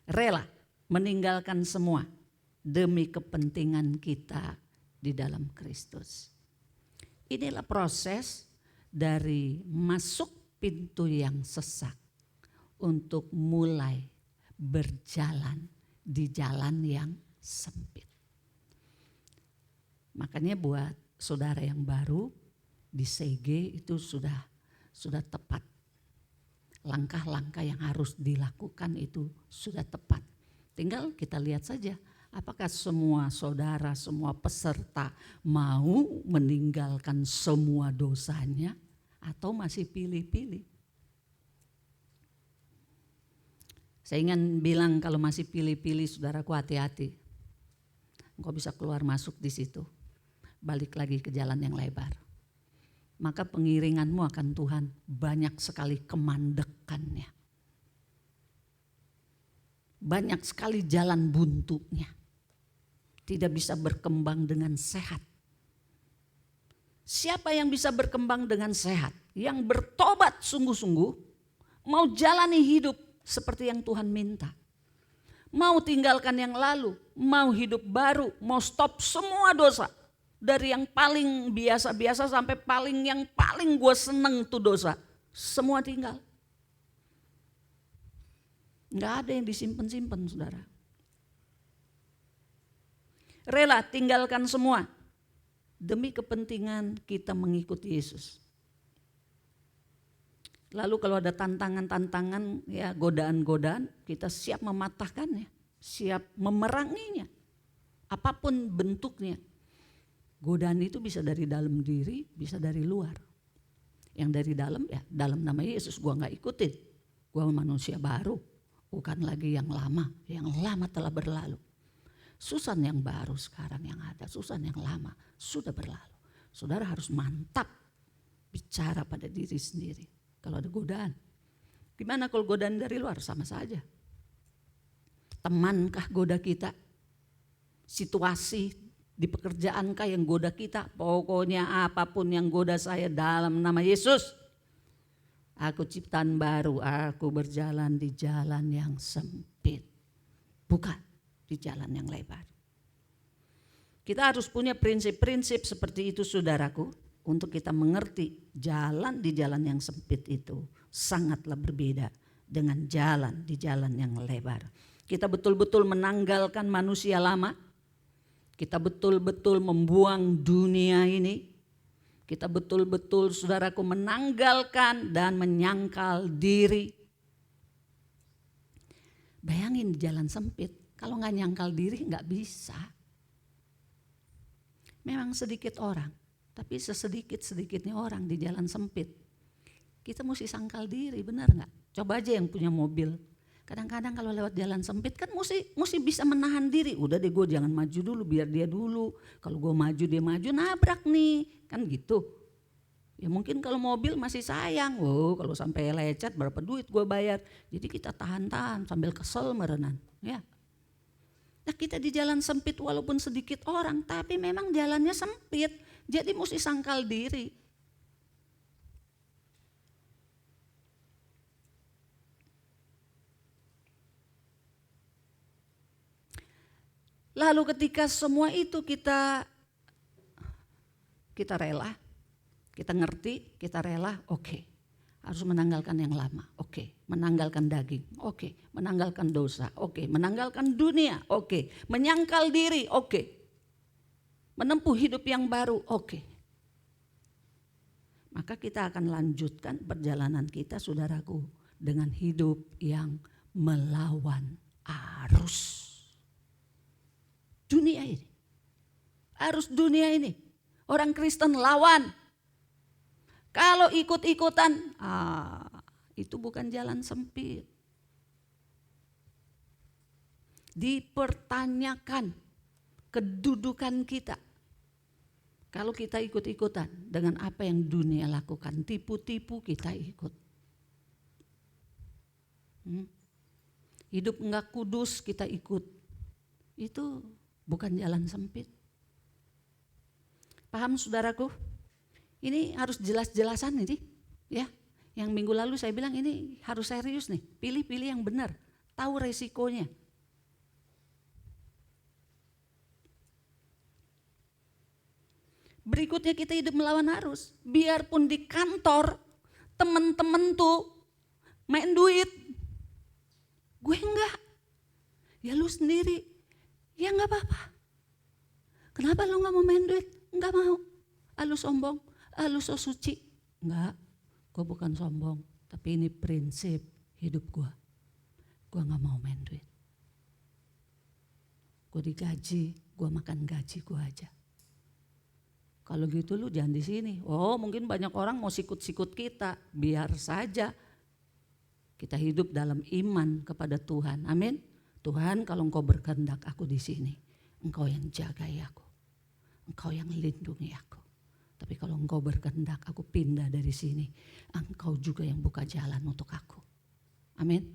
Rela meninggalkan semua demi kepentingan kita di dalam Kristus. Inilah proses dari masuk pintu yang sesak untuk mulai berjalan di jalan yang sempit. Makanya buat saudara yang baru di CG itu sudah tepat. Langkah-langkah yang harus dilakukan itu sudah tepat. Tinggal kita lihat saja apakah semua saudara, semua peserta mau meninggalkan semua dosanya atau masih pilih-pilih. Saya ingin bilang kalau masih pilih-pilih saudaraku hati-hati. Engkau bisa keluar masuk di situ. Balik lagi ke jalan yang lebar. Maka pengiringanmu akan Tuhan banyak sekali kemandekannya. Banyak sekali jalan buntunya. Tidak bisa berkembang dengan sehat. Siapa yang bisa berkembang dengan sehat? Yang bertobat sungguh-sungguh. Mau jalani hidup seperti yang Tuhan minta. Mau tinggalkan yang lalu, mau hidup baru, mau stop semua dosa. Dari yang paling biasa-biasa sampai yang paling gue seneng tuh dosa. Semua tinggal. Nggak ada yang disimpan-simpan saudara. Rela tinggalkan semua. demi kepentingan kita mengikuti Yesus. Lalu kalau ada tantangan-tantangan, ya godaan-godaan, kita siap mematahkannya, siap memeranginya. Apapun bentuknya. Godaan itu bisa dari dalam diri, bisa dari luar. Yang dari dalam, ya dalam nama Yesus gua gak ikutin. Gua manusia baru, bukan lagi yang lama. Yang lama telah berlalu. Susan yang baru sekarang yang ada, Susan yang lama sudah berlalu. Saudara harus mantap bicara pada diri sendiri. Kalau ada godaan, gimana kalau godaan dari luar? Sama saja. Temankah goda kita? Situasi di pekerjaankah yang goda kita? Pokoknya apapun yang goda saya dalam nama Yesus. Aku ciptaan baru, aku berjalan di jalan yang sempit. Bukan di jalan yang lebar. Kita harus punya prinsip-prinsip seperti itu saudaraku. Untuk kita mengerti jalan di jalan yang sempit itu sangatlah berbeda dengan jalan di jalan yang lebar. Kita betul-betul menanggalkan manusia lama. Kita betul-betul membuang dunia ini. Kita betul-betul saudaraku menanggalkan dan menyangkal diri. Bayangin di jalan sempit, kalau gak nyangkal diri gak bisa. Memang sedikit orang. Tapi sesedikit-sedikitnya orang di jalan sempit. Kita mesti sangkal diri, benar gak? Coba aja yang punya mobil. Kadang-kadang kalau lewat jalan sempit kan mesti bisa menahan diri. Udah deh gue jangan maju dulu, biar dia dulu. Kalau gue maju dia maju, nabrak nih. Kan gitu. Ya mungkin kalau mobil masih sayang. Kalau sampai lecet berapa duit gue bayar. Jadi kita tahan-tahan sambil kesel merenan. Ya. Nah kita di jalan sempit walaupun sedikit orang, tapi memang jalannya sempit. Jadi mesti sangkal diri. Lalu ketika semua itu kita rela, kita ngerti, kita rela, oke. Harus menanggalkan yang lama, oke. Menanggalkan daging, oke. Menanggalkan dosa, oke. Menanggalkan dunia, oke. Menyangkal diri, oke. Menempuh hidup yang baru, oke. Maka kita akan lanjutkan perjalanan kita saudaraku dengan hidup yang melawan arus. Dunia ini, arus dunia ini, orang Kristen lawan. Kalau ikut-ikutan, itu bukan jalan sempit. Dipertanyakan kedudukan kita. Kalau kita ikut-ikutan dengan apa yang dunia lakukan, tipu-tipu kita ikut. Hidup enggak kudus kita ikut. Itu bukan jalan sempit. Paham saudaraku? Ini harus jelas-jelasan ini, ya. Yang minggu lalu saya bilang ini harus serius nih. Pilih-pilih yang benar, tahu resikonya. Berikutnya kita hidup melawan arus. Biarpun di kantor teman-teman tuh main duit, gue enggak. Ya lu sendiri, ya enggak apa-apa. Kenapa lu enggak mau main duit? Enggak mau. Lu sombong, lu so suci. Enggak, gue bukan sombong. Tapi ini prinsip hidup gue. Gue enggak mau main duit. Gue digaji, gue makan gaji gue aja. Kalau gitu lu jangan di sini. Oh mungkin banyak orang mau sikut-sikut kita. Biar saja kita hidup dalam iman kepada Tuhan. Amin. Tuhan kalau engkau berkehendak aku di sini. Engkau yang jagai aku. Engkau yang lindungi aku. Tapi kalau engkau berkehendak aku pindah dari sini. Engkau juga yang buka jalan untuk aku. Amin.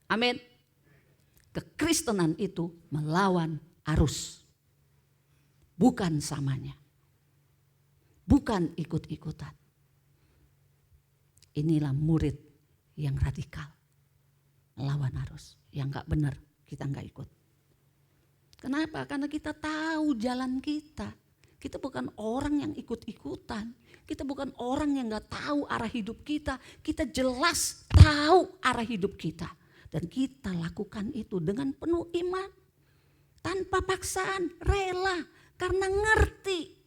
Amin. Kekristenan itu melawan arus. Bukan samanya. Bukan ikut-ikutan. Inilah murid yang radikal. Melawan arus. Yang gak benar kita gak ikut. Kenapa? Karena kita tahu jalan kita. Kita bukan orang yang ikut-ikutan. Kita bukan orang yang gak tahu arah hidup kita. Kita jelas tahu arah hidup kita. Dan kita lakukan itu dengan penuh iman. Tanpa paksaan, rela. Karena ngerti.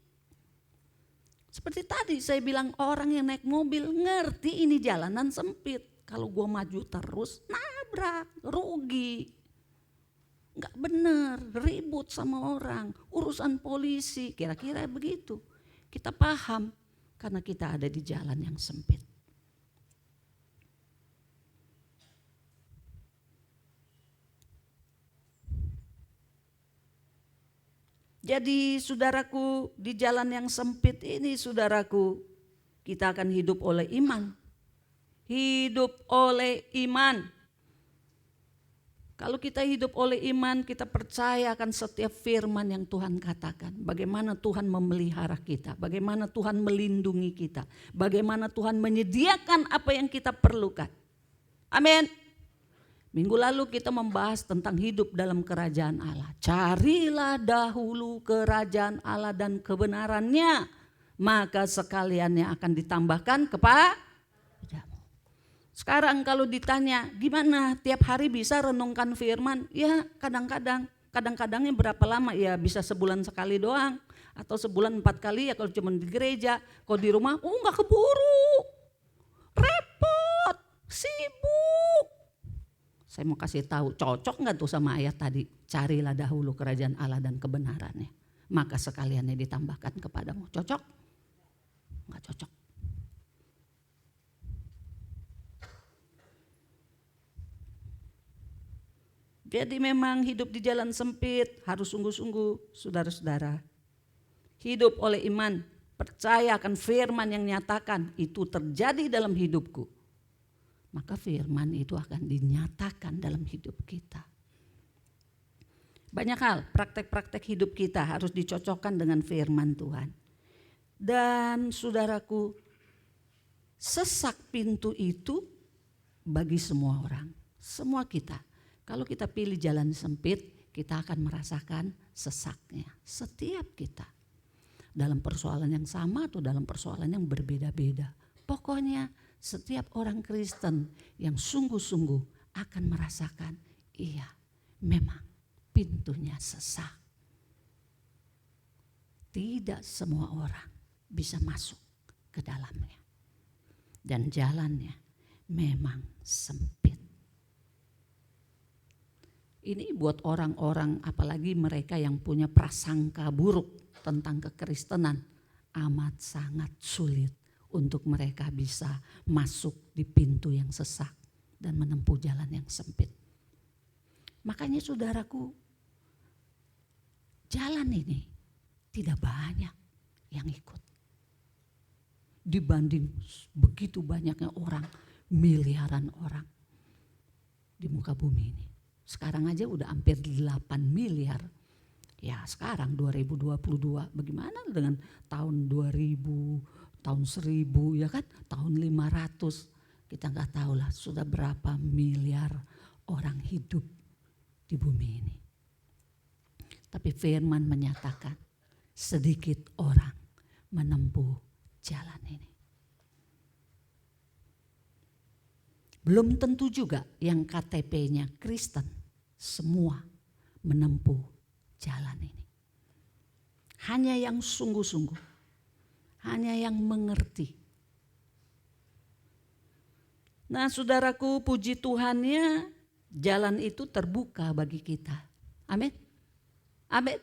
Seperti tadi saya bilang, orang yang naik mobil ngerti ini jalanan sempit. Kalau gue maju terus nabrak, rugi. Gak bener, ribut sama orang, urusan polisi, kira-kira begitu. Kita paham karena kita ada di jalan yang sempit. Jadi saudaraku, di jalan yang sempit ini saudaraku, kita akan hidup oleh iman. Hidup oleh iman. Kalau kita hidup oleh iman, kita percaya akan setiap firman yang Tuhan katakan. Bagaimana Tuhan memelihara kita, bagaimana Tuhan melindungi kita, bagaimana Tuhan menyediakan apa yang kita perlukan. Amin. Minggu lalu kita membahas tentang hidup dalam kerajaan Allah. Carilah dahulu kerajaan Allah dan kebenarannya, maka sekaliannya akan ditambahkan kepadamu. Sekarang kalau ditanya gimana tiap hari bisa renungkan firman? Ya kadang-kadangnya berapa lama? Ya bisa sebulan sekali doang. Atau sebulan 4 kali ya kalau cuma di gereja. Kalau di rumah gak keburu, repot, sibuk. Saya mau kasih tahu, cocok nggak tuh sama ayat tadi? Carilah dahulu kerajaan Allah dan kebenarannya, maka sekaliannya ditambahkan kepadamu. Cocok? Nggak cocok. Jadi memang hidup di jalan sempit harus sungguh-sungguh, saudara-saudara. Hidup oleh iman, percaya akan firman yang nyatakan itu terjadi dalam hidupku. Maka firman itu akan dinyatakan dalam hidup kita. Banyak hal, praktek-praktek hidup kita harus dicocokkan dengan firman Tuhan. Dan saudaraku, sesak pintu itu bagi semua orang, semua kita. Kalau kita pilih jalan sempit, kita akan merasakan sesaknya. Setiap kita. Dalam persoalan yang sama atau dalam persoalan yang berbeda-beda. Pokoknya setiap orang Kristen yang sungguh-sungguh akan merasakan, iya memang pintunya sesak. Tidak semua orang bisa masuk ke dalamnya. Dan jalannya memang sempit. Ini buat orang-orang, apalagi mereka yang punya prasangka buruk tentang kekristenan, amat sangat sulit untuk mereka bisa masuk di pintu yang sesak dan menempuh jalan yang sempit. Makanya saudaraku, jalan ini tidak banyak yang ikut. Dibanding begitu banyaknya orang, miliaran orang di muka bumi ini. Sekarang aja udah hampir 8 miliar. Ya sekarang 2022, bagaimana dengan tahun 2000, tahun 1000 ya kan, tahun 500, kita gak tahu lah sudah berapa miliar orang hidup di bumi ini. Tapi firman menyatakan sedikit orang menempuh jalan ini. Belum tentu juga yang KTP-nya Kristen semua menempuh jalan ini. Hanya yang sungguh-sungguh. Hanya yang mengerti. Nah saudaraku, puji Tuhannya jalan itu terbuka bagi kita. Amin. Amin.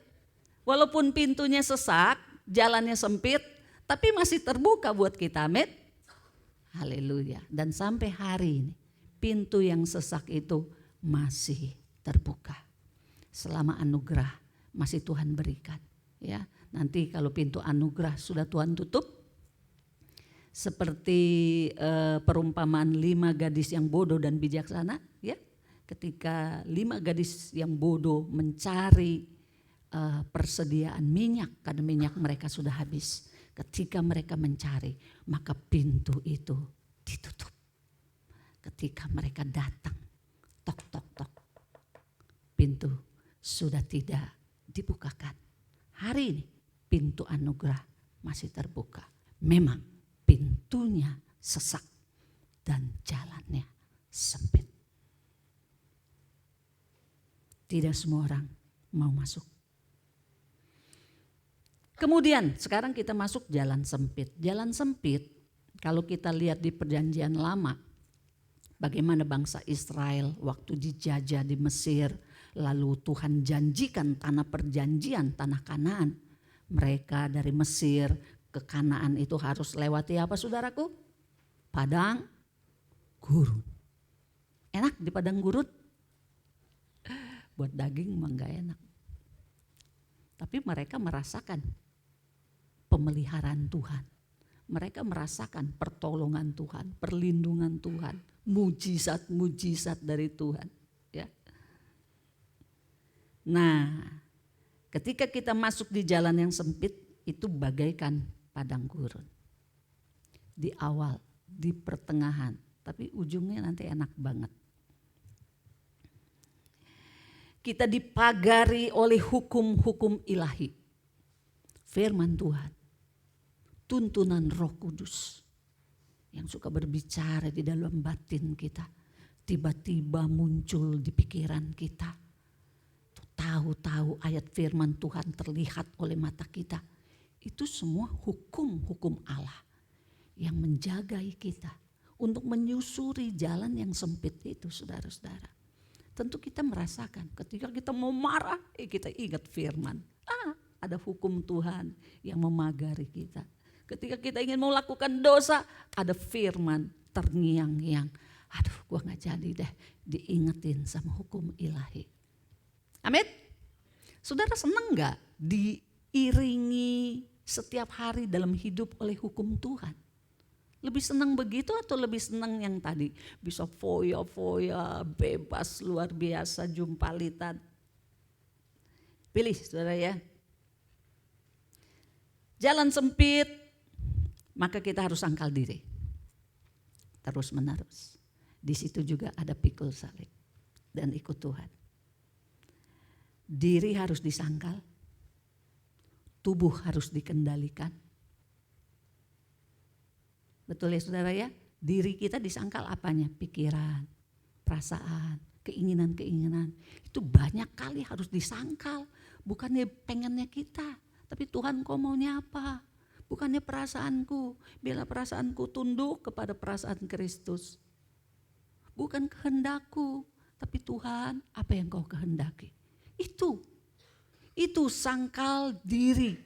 Walaupun pintunya sesak, jalannya sempit, tapi masih terbuka buat kita. Amin. Haleluya. Dan sampai hari ini pintu yang sesak itu masih terbuka. Selama anugerah masih Tuhan berikan. Ya, nanti kalau pintu anugerah sudah Tuhan tutup, seperti perumpamaan 5 gadis yang bodoh dan bijaksana, ya, ketika 5 gadis yang bodoh mencari persediaan minyak karena minyak mereka sudah habis. Ketika mereka mencari, maka pintu itu ditutup. Ketika mereka datang, tok tok tok, pintu sudah tidak dibukakan. Hari ini pintu anugerah masih terbuka. Memang pintunya sesak dan jalannya sempit. Tidak semua orang mau masuk. Kemudian sekarang kita masuk jalan sempit. Jalan sempit kalau kita lihat di perjanjian lama, bagaimana bangsa Israel waktu dijajah di Mesir, lalu Tuhan janjikan tanah perjanjian, tanah Kanaan. Mereka dari Mesir ke Kanaan itu harus lewati apa saudaraku? Padang gurun. Enak di padang gurun? Buat daging mah enggak enak. Tapi mereka merasakan pemeliharaan Tuhan. Mereka merasakan pertolongan Tuhan, perlindungan Tuhan, mujizat-mujizat dari Tuhan. Ya. Nah, ketika kita masuk di jalan yang sempit, itu bagaikan padang gurun. Di awal, di pertengahan, tapi ujungnya nanti enak banget. Kita dipagari oleh hukum-hukum ilahi, firman Tuhan, tuntunan Roh Kudus yang suka berbicara di dalam batin kita, tiba-tiba muncul di pikiran kita. Tahu-tahu ayat firman Tuhan terlihat oleh mata kita. Itu semua hukum-hukum Allah yang menjagai kita untuk menyusuri jalan yang sempit itu, saudara-saudara. Tentu kita merasakan ketika kita mau marah, kita ingat firman. Ada hukum Tuhan yang memagari kita. Ketika kita ingin melakukan dosa, ada firman terngiang-ngiang. Aduh, gua gak jadi deh diingetin sama hukum ilahi. Amin. Saudara senang gak diiringi setiap hari dalam hidup oleh hukum Tuhan? Lebih senang begitu atau lebih senang yang tadi? Bisa foya-foya, bebas, luar biasa, jumpalitan. Pilih saudara ya. Jalan sempit, maka kita harus sangkal diri. Terus menerus. Di situ juga ada pikul salib dan ikut Tuhan. Diri harus disangkal, tubuh harus dikendalikan. Betul ya saudara ya? Diri kita disangkal apanya? Pikiran, perasaan, keinginan-keinginan. Itu banyak kali harus disangkal. Bukannya pengennya kita, tapi Tuhan kau maunya apa? Bukannya perasaanku, bila perasaanku tunduk kepada perasaan Kristus. Bukan kehendakku, tapi Tuhan apa yang kau kehendaki. Itu sangkal diri.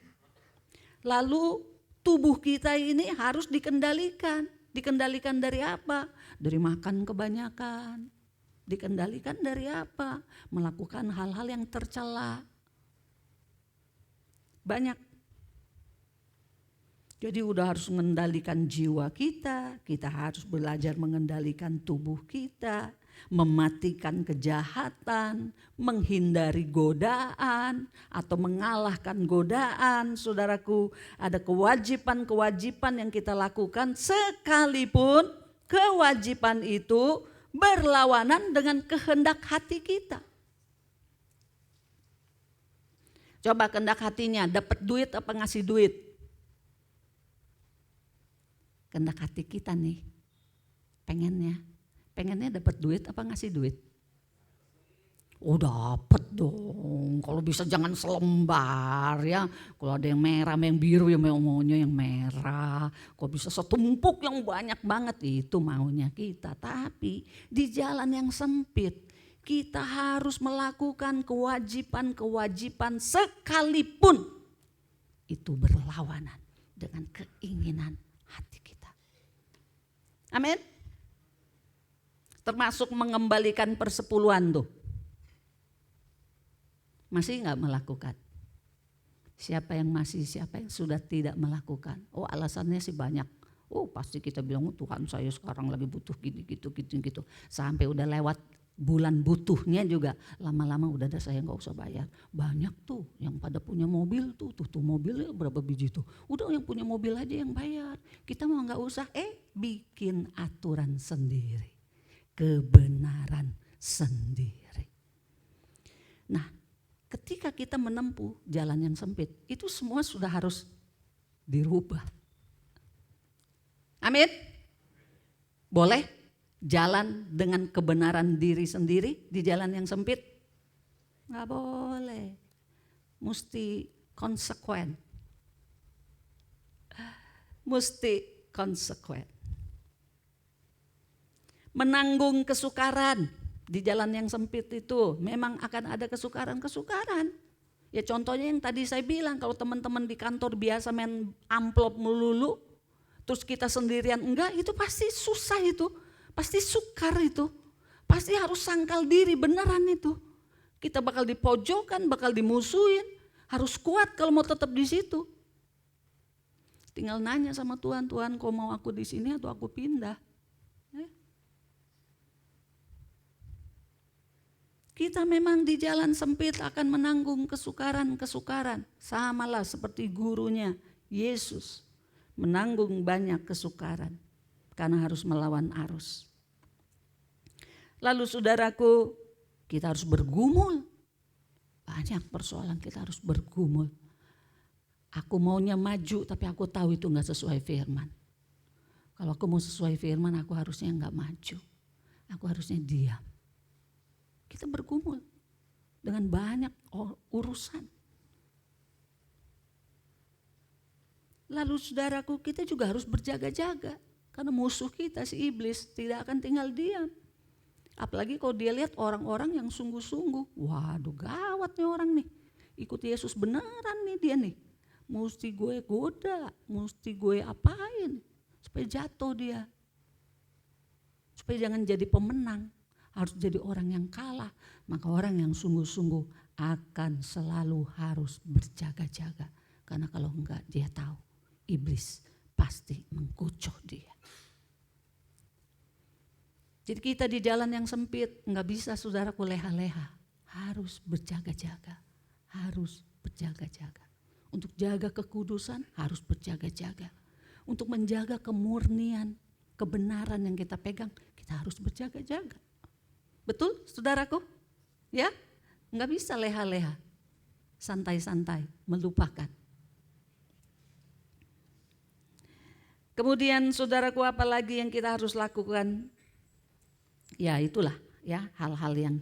Lalu tubuh kita ini harus dikendalikan. Dikendalikan dari apa? Dari makan kebanyakan. Dikendalikan dari apa? Melakukan hal-hal yang tercela. Banyak. Jadi udah harus mengendalikan jiwa kita harus belajar mengendalikan tubuh kita, mematikan kejahatan, menghindari godaan atau mengalahkan godaan. Saudaraku, ada kewajiban-kewajiban yang kita lakukan sekalipun kewajiban itu berlawanan dengan kehendak hati kita. Coba kehendak hatinya, dapat duit apa ngasih duit? Kehendak hati kita nih, pengennya dapat duit apa ngasih duit? Oh dapat dong, kalau bisa jangan selembar ya. Kalau ada yang merah, yang biru ya maunya yang merah. Kalau bisa setumpuk yang banyak banget itu maunya kita. Tapi di jalan yang sempit kita harus melakukan kewajiban-kewajiban sekalipun itu berlawanan dengan keinginan hati kita. Amin. Termasuk mengembalikan persepuluhan tuh. Masih enggak melakukan? Siapa yang masih, siapa yang sudah tidak melakukan? Oh alasannya sih banyak. Oh pasti kita bilang Tuhan saya sekarang lagi butuh gini gitu. Sampai udah lewat bulan butuhnya juga lama-lama udah ada saya nggak usah bayar. Banyak tuh yang pada punya mobil tuh mobilnya berapa biji tuh. Udah yang punya mobil aja yang bayar. Kita mau nggak usah bikin aturan sendiri, kebenaran sendiri. Nah, ketika kita menempuh jalan yang sempit, itu semua sudah harus dirubah. Amin. Boleh jalan dengan kebenaran diri sendiri di jalan yang sempit? Nggak boleh. Mesti konsekuen. mesti konsekuen. Menanggung kesukaran di jalan yang sempit itu memang akan ada kesukaran-kesukaran. Ya contohnya yang tadi saya bilang, kalau teman-teman di kantor biasa main amplop melulu, terus kita sendirian enggak, itu pasti susah itu, pasti sukar itu, pasti harus sangkal diri beneran itu. Kita bakal dipojokkan, bakal dimusuhin, harus kuat kalau mau tetap di situ. Tinggal nanya sama Tuhan, Tuhan kau mau aku di sini atau aku pindah? Kita memang di jalan sempit akan menanggung kesukaran-kesukaran. Samalah seperti gurunya Yesus menanggung banyak kesukaran karena harus melawan arus. Lalu saudaraku, kita harus bergumul. Banyak persoalan kita harus bergumul. Aku maunya maju tapi aku tahu itu gak sesuai firman. Kalau aku mau sesuai firman aku harusnya gak maju. Aku harusnya diam. Kita bergumul dengan banyak urusan. Lalu saudaraku, kita juga harus berjaga-jaga. Karena musuh kita si iblis tidak akan tinggal diam. Apalagi kalau dia lihat orang-orang yang sungguh-sungguh. Waduh gawat nih orang nih. Ikut Yesus beneran nih dia nih. Mesti gue goda, mesti gue apain. Supaya jatuh dia. Supaya jangan jadi pemenang. Harus jadi orang yang kalah, maka orang yang sungguh-sungguh akan selalu harus berjaga-jaga. Karena kalau enggak dia tahu iblis pasti mengkucuk dia. Jadi kita di jalan yang sempit enggak bisa saudaraku leha-leha. Harus berjaga-jaga, harus berjaga-jaga. Untuk jaga kekudusan harus berjaga-jaga. Untuk menjaga kemurnian, kebenaran yang kita pegang, kita harus berjaga-jaga. Betul saudaraku? Ya, enggak bisa leha-leha, santai-santai, melupakan. Kemudian saudaraku, apa lagi yang kita harus lakukan? Ya itulah ya hal-hal yang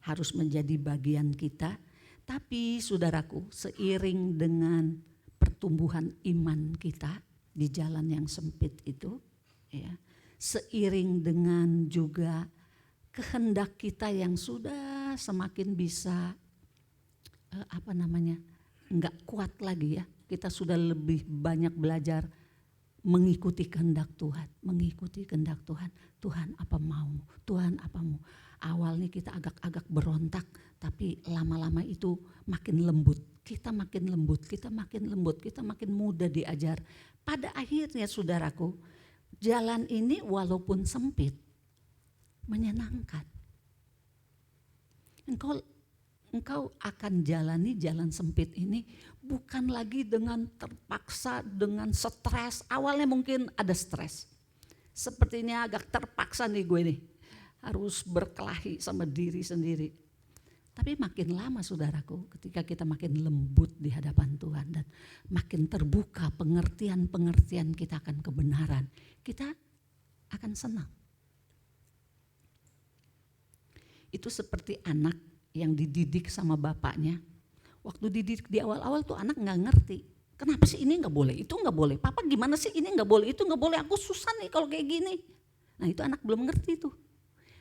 harus menjadi bagian kita. Tapi saudaraku, seiring dengan pertumbuhan iman kita di jalan yang sempit itu, ya, seiring dengan juga kehendak kita yang sudah semakin bisa enggak kuat lagi ya. Kita sudah lebih banyak belajar mengikuti kehendak Tuhan, mengikuti kehendak Tuhan. Tuhan apa mau? Tuhan apa mau? Awalnya kita agak-agak berontak, tapi lama-lama itu makin lembut. Kita makin lembut, kita makin lembut, kita makin mudah diajar. Pada akhirnya saudaraku, jalan ini walaupun sempit, menyenangkan. Engkau akan jalani jalan sempit ini bukan lagi dengan terpaksa, dengan stres. Awalnya mungkin ada stres. Sepertinya agak terpaksa nih gue nih. Harus berkelahi sama diri sendiri. Tapi makin lama saudaraku, ketika kita makin lembut di hadapan Tuhan dan makin terbuka pengertian-pengertian kita akan kebenaran, kita akan senang. Itu seperti anak yang dididik sama bapaknya. Waktu dididik di awal-awal tuh anak gak ngerti. Kenapa sih ini gak boleh, itu gak boleh. Papa gimana sih ini gak boleh, itu gak boleh. Aku susah nih kalau kayak gini. Nah itu anak belum ngerti tuh.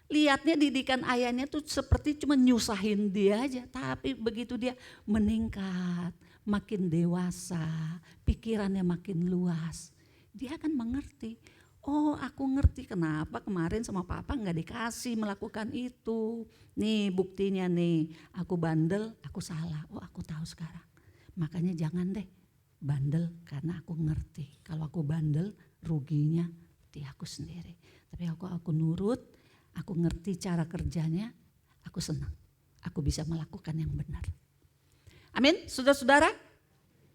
Lihatnya didikan ayahnya tuh seperti cuma nyusahin dia aja. Tapi begitu dia meningkat, makin dewasa, pikirannya makin luas. Dia akan mengerti. Oh aku ngerti kenapa kemarin sama papa gak dikasih melakukan itu. Nih buktinya nih, aku bandel, aku salah. Oh aku tahu sekarang. Makanya jangan deh bandel karena aku ngerti. Kalau aku bandel ruginya di aku sendiri. Tapi aku nurut, aku ngerti cara kerjanya, aku senang. Aku bisa melakukan yang benar. Amin, saudara-saudara?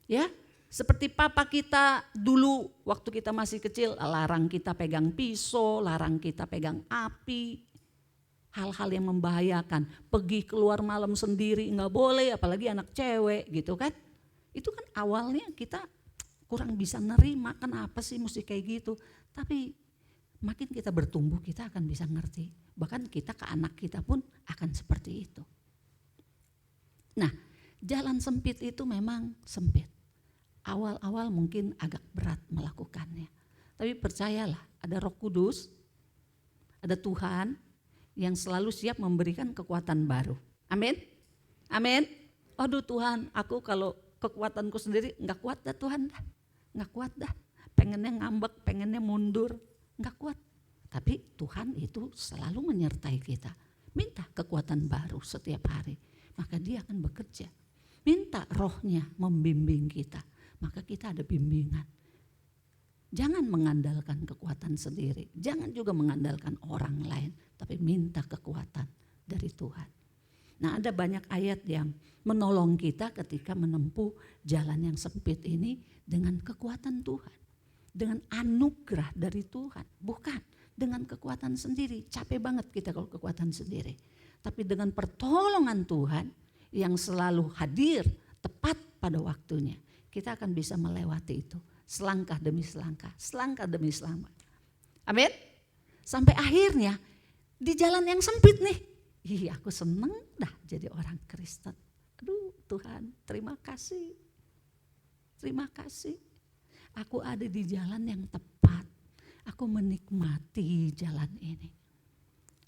Ya. Seperti papa kita dulu waktu kita masih kecil, larang kita pegang pisau, larang kita pegang api. Hal-hal yang membahayakan, pergi keluar malam sendiri nggak boleh, apalagi anak cewek gitu kan. Itu kan awalnya kita kurang bisa nerima, kenapa sih mesti kayak gitu. Tapi makin kita bertumbuh kita akan bisa ngerti. Bahkan kita ke anak kita pun akan seperti itu. Nah jalan sempit itu memang sempit. Awal-awal mungkin agak berat melakukannya. Tapi percayalah, ada Roh Kudus, ada Tuhan yang selalu siap memberikan kekuatan baru. Amin. Amin. Aduh Tuhan, aku kalau kekuatanku sendiri enggak kuat dah Tuhan. Enggak kuat dah. Pengennya ngambek, pengennya mundur, enggak kuat. Tapi Tuhan itu selalu menyertai kita. Minta kekuatan baru setiap hari, maka Dia akan bekerja. Minta Rohnya membimbing kita, maka kita ada bimbingan. Jangan mengandalkan kekuatan sendiri, jangan juga mengandalkan orang lain, tapi minta kekuatan dari Tuhan. Nah, ada banyak ayat yang menolong kita ketika menempuh jalan yang sempit ini dengan kekuatan Tuhan. Dengan anugerah dari Tuhan, bukan dengan kekuatan sendiri. Capek banget kita kalau kekuatan sendiri. Tapi dengan pertolongan Tuhan yang selalu hadir tepat pada waktunya, kita akan bisa melewati itu. Selangkah demi selangkah, selangkah demi selangkah. Amin. Sampai akhirnya di jalan yang sempit nih, aku seneng dah jadi orang Kristen. Aduh Tuhan, terima kasih. Terima kasih. Aku ada di jalan yang tepat. Aku menikmati jalan ini.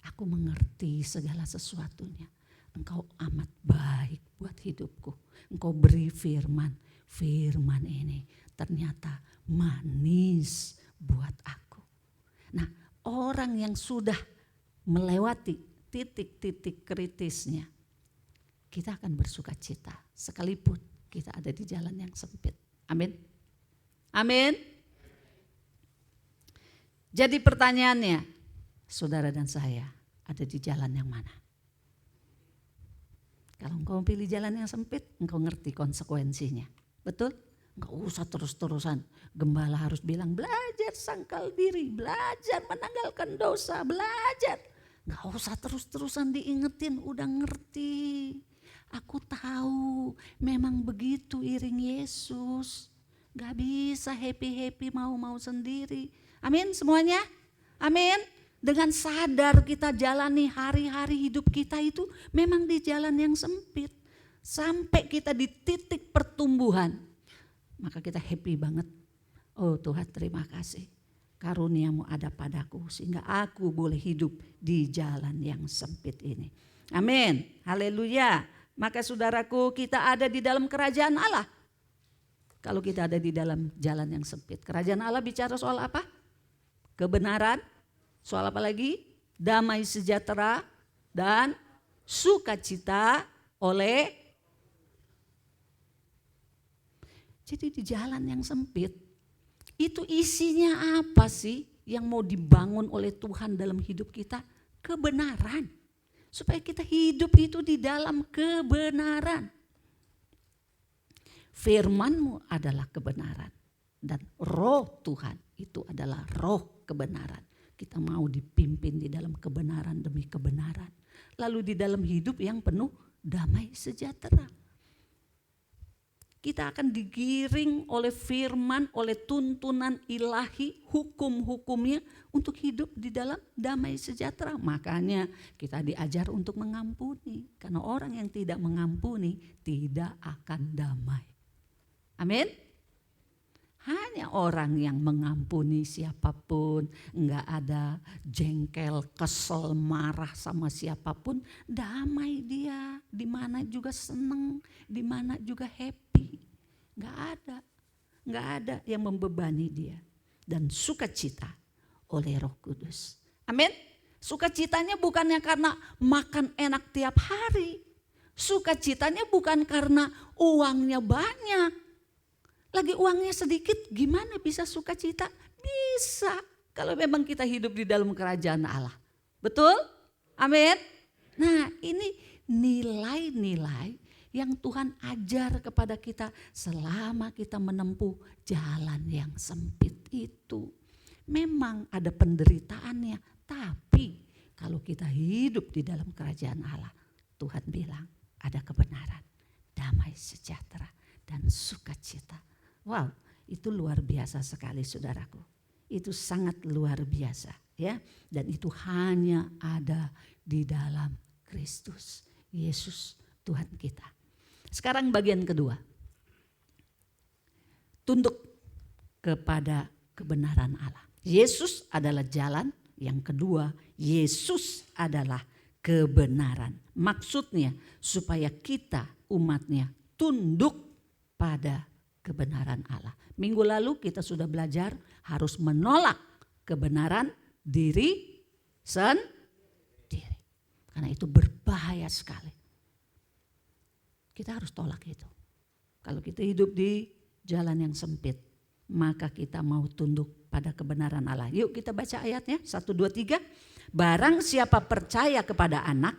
Aku mengerti segala sesuatunya. Engkau amat baik buat hidupku. Engkau beri firman. Firman ini ternyata manis buat aku. Nah, orang yang sudah melewati titik-titik kritisnya, kita akan bersuka cita sekalipun kita ada di jalan yang sempit. Amin. Amin. Jadi pertanyaannya, saudara dan saya ada di jalan yang mana? Kalau engkau pilih jalan yang sempit, engkau ngerti konsekuensinya. Betul? Enggak usah terus-terusan. Gembala harus bilang belajar sangkal diri, belajar menanggalkan dosa, belajar. Enggak usah terus-terusan diingetin, udah ngerti. Aku tahu memang begitu iring Yesus. Gak bisa happy-happy mau-mau sendiri. Amin semuanya? Amin. Dengan sadar kita jalani hari-hari hidup kita itu memang di jalan yang sempit. Sampai kita di titik pertumbuhan, maka kita happy banget. Oh Tuhan terima kasih, karunia-Mu ada padaku sehingga aku boleh hidup di jalan yang sempit ini. Amin, haleluya. Maka saudaraku, kita ada di dalam kerajaan Allah. Kalau kita ada di dalam jalan yang sempit, kerajaan Allah bicara soal apa? Kebenaran, soal apa lagi? Damai sejahtera dan sukacita oleh. Jadi di jalan yang sempit, itu isinya apa sih yang mau dibangun oleh Tuhan dalam hidup kita? Kebenaran. Supaya kita hidup itu di dalam kebenaran. Firman-Mu adalah kebenaran. Dan roh Tuhan itu adalah roh kebenaran. Kita mau dipimpin di dalam kebenaran demi kebenaran. Lalu di dalam hidup yang penuh damai sejahtera. Kita akan digiring oleh firman, oleh tuntunan ilahi, hukum-hukumnya untuk hidup di dalam damai sejahtera. Makanya kita diajar untuk mengampuni. Karena orang yang tidak mengampuni tidak akan damai. Amin. Hanya orang yang mengampuni siapapun, enggak ada jengkel, kesel, marah sama siapapun, damai dia, di mana juga seneng, di mana juga happy. Enggak ada yang membebani dia. Dan sukacita oleh Roh Kudus. Amin. Sukacitanya bukannya karena makan enak tiap hari. Sukacitanya bukan karena uangnya banyak. Lagi uangnya sedikit, gimana bisa sukacita? Bisa, kalau memang kita hidup di dalam kerajaan Allah. Betul? Amin. Nah, ini nilai-nilai yang Tuhan ajar kepada kita selama kita menempuh jalan yang sempit itu. Memang ada penderitaannya, tapi kalau kita hidup di dalam kerajaan Allah, Tuhan bilang ada kebenaran, damai sejahtera, dan sukacita. Wow, itu luar biasa sekali saudaraku. Itu sangat luar biasa ya. Dan itu hanya ada di dalam Kristus Yesus Tuhan kita. Sekarang bagian kedua. tunduk kepada kebenaran Allah. Yesus adalah jalan. Yang kedua, Yesus adalah kebenaran. Maksudnya supaya kita umatnya tunduk pada kebenaran Allah. Minggu lalu kita sudah belajar harus menolak kebenaran diri sendiri. Karena itu berbahaya sekali. Kita harus tolak itu. Kalau kita hidup di jalan yang sempit, maka kita mau tunduk pada kebenaran Allah. Yuk kita baca ayatnya 1, 2, 3. Barang siapa percaya kepada anak,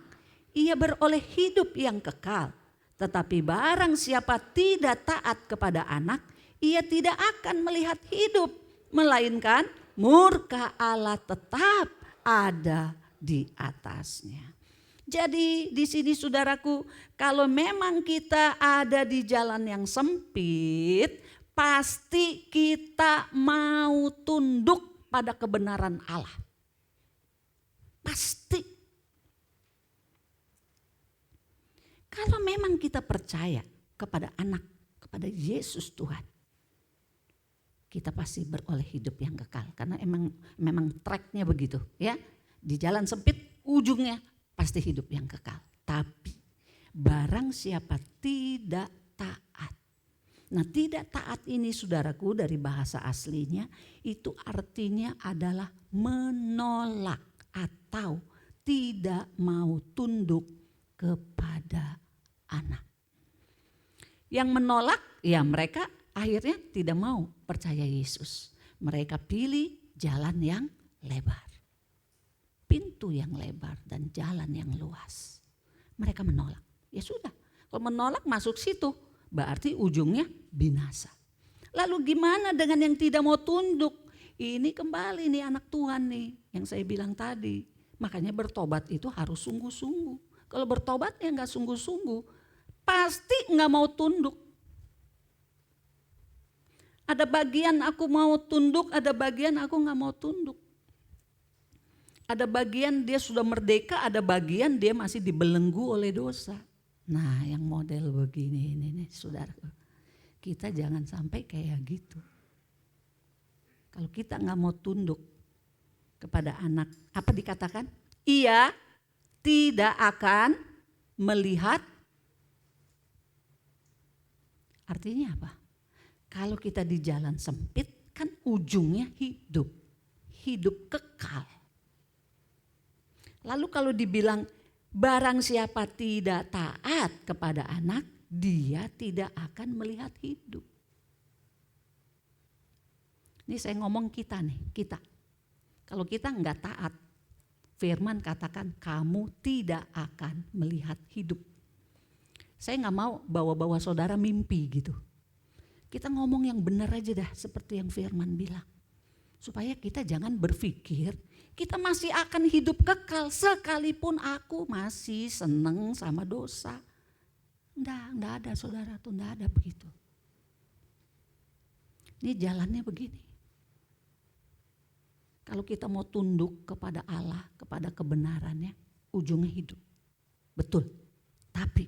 ia beroleh hidup yang kekal. Tetapi barang siapa tidak taat kepada anak, ia tidak akan melihat hidup. Melainkan murka Allah tetap ada di atasnya. Jadi di sini saudaraku, kalau memang kita ada di jalan yang sempit, pasti kita mau tunduk pada kebenaran Allah. Pasti. Kalau memang kita percaya kepada anak, kepada Yesus Tuhan, kita pasti beroleh hidup yang kekal. Karena memang tracknya begitu ya. Di jalan sempit ujungnya pasti hidup yang kekal. Tapi barang siapa tidak taat. Nah tidak taat ini saudaraku dari bahasa aslinya itu artinya adalah menolak atau tidak mau tunduk kepada anak. Yang menolak ya mereka akhirnya tidak mau percaya Yesus. Mereka pilih jalan yang lebar. Pintu yang lebar dan jalan yang luas. Mereka menolak. Ya sudah, kalau menolak masuk situ berarti ujungnya binasa. Lalu gimana dengan yang tidak mau tunduk? Ini kembali nih anak Tuhan nih yang saya bilang tadi. Makanya bertobat itu harus sungguh-sungguh. Kalau bertobat ya gak sungguh-sungguh pasti gak mau tunduk. Ada bagian aku mau tunduk, ada bagian aku gak mau tunduk. Ada bagian dia sudah merdeka, ada bagian dia masih dibelenggu oleh dosa. Nah yang model begini ini nih saudara, kita jangan sampai kayak gitu. Kalau kita gak mau tunduk kepada anak, apa dikatakan? Ia tidak akan melihat. Artinya apa? Kalau kita di jalan sempit kan ujungnya hidup. Hidup kekal. Lalu kalau dibilang barang siapa tidak taat kepada anak, dia tidak akan melihat hidup. Ini saya ngomong kita nih, kita. Kalau kita enggak taat, firman katakan kamu tidak akan melihat hidup. Saya enggak mau bawa-bawa saudara mimpi gitu. Kita ngomong yang benar aja dah seperti yang firman bilang. Supaya kita jangan berpikir kita masih akan hidup kekal sekalipun aku masih seneng sama dosa. Enggak ada saudara tuh, enggak ada begitu. Ini jalannya begini. Kalau kita mau tunduk kepada Allah, kepada kebenarannya, ujungnya hidup. Betul. Tapi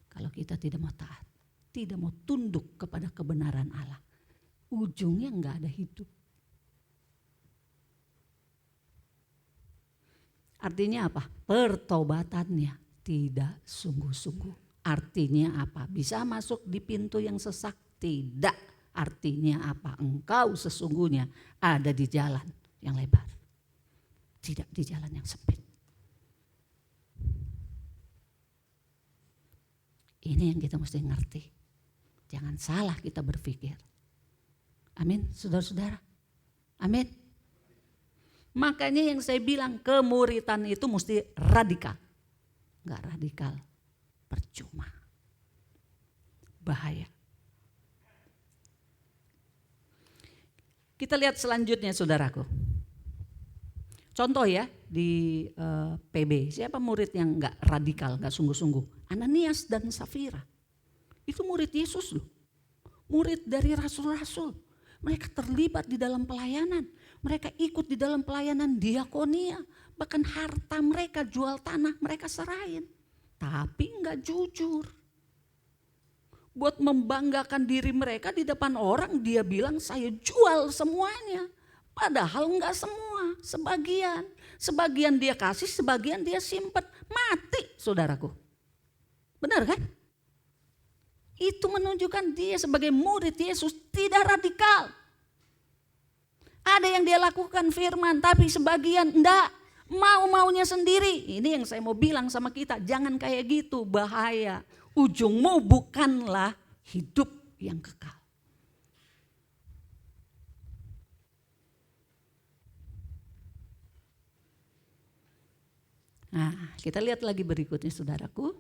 kalau kita tidak mau taat, tidak mau tunduk kepada kebenaran Allah, ujungnya enggak ada hidup. Artinya apa? Pertobatannya tidak sungguh-sungguh. Artinya apa? Bisa masuk di pintu yang sesak? Tidak. Artinya apa? Engkau sesungguhnya ada di jalan yang lebar. Tidak di jalan yang sempit. Ini yang kita mesti ngerti. Jangan salah kita berpikir. Amin, saudara-saudara. Amin. Makanya yang saya bilang kemuritan itu mesti radikal. Enggak radikal, percuma. Bahaya. Kita lihat selanjutnya saudaraku. Contoh ya di PB, siapa murid yang enggak radikal, enggak sungguh-sungguh? Ananias dan Safira. Itu murid Yesus loh. Murid dari rasul-rasul. Mereka terlibat di dalam pelayanan. Mereka ikut di dalam pelayanan diakonia. Bahkan harta mereka, jual tanah mereka serahin. Tapi enggak jujur. buat membanggakan diri mereka di depan orang. Dia bilang saya jual semuanya. Padahal enggak semua, sebagian. Sebagian dia kasih, sebagian dia simpen. Mati saudaraku. Benar kan? Itu menunjukkan dia sebagai murid Yesus tidak radikal. Ada yang dia lakukan firman, tapi sebagian enggak. Mau-maunya sendiri. Ini yang saya mau bilang sama kita, jangan kayak gitu, bahaya. Ujungmu bukanlah hidup yang kekal. Nah, kita lihat lagi berikutnya saudaraku.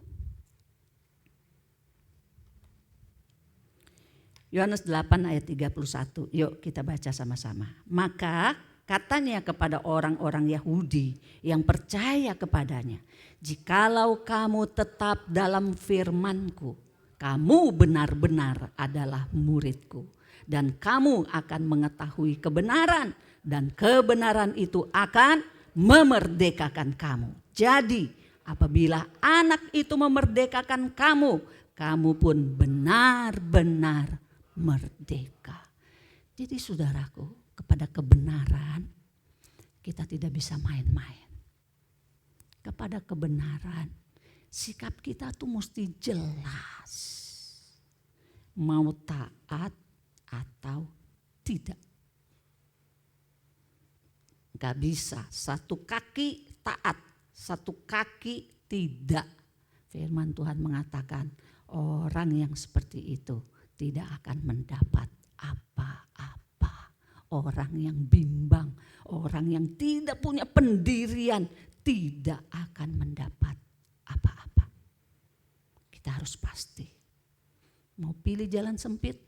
Yohanes 8 ayat 31. Yuk kita baca sama-sama. Maka katanya kepada orang-orang Yahudi yang percaya kepadanya, jikalau kamu tetap dalam firman-Ku, kamu benar-benar adalah murid-Ku, dan kamu akan mengetahui kebenaran, dan kebenaran itu akan memerdekakan kamu. Jadi apabila anak itu memerdekakan kamu, kamu pun benar-benar merdeka. Jadi saudaraku, kepada kebenaran kita tidak bisa main-main. Kepada kebenaran sikap kita tuh mesti jelas. Mau taat atau tidak. Gak bisa satu kaki taat, satu kaki tidak. Firman Tuhan mengatakan orang yang seperti itu tidak akan mendapat apa-apa. Orang yang bimbang, orang yang tidak punya pendirian tidak akan mendapat apa-apa. Kita harus pasti. Mau pilih jalan sempit,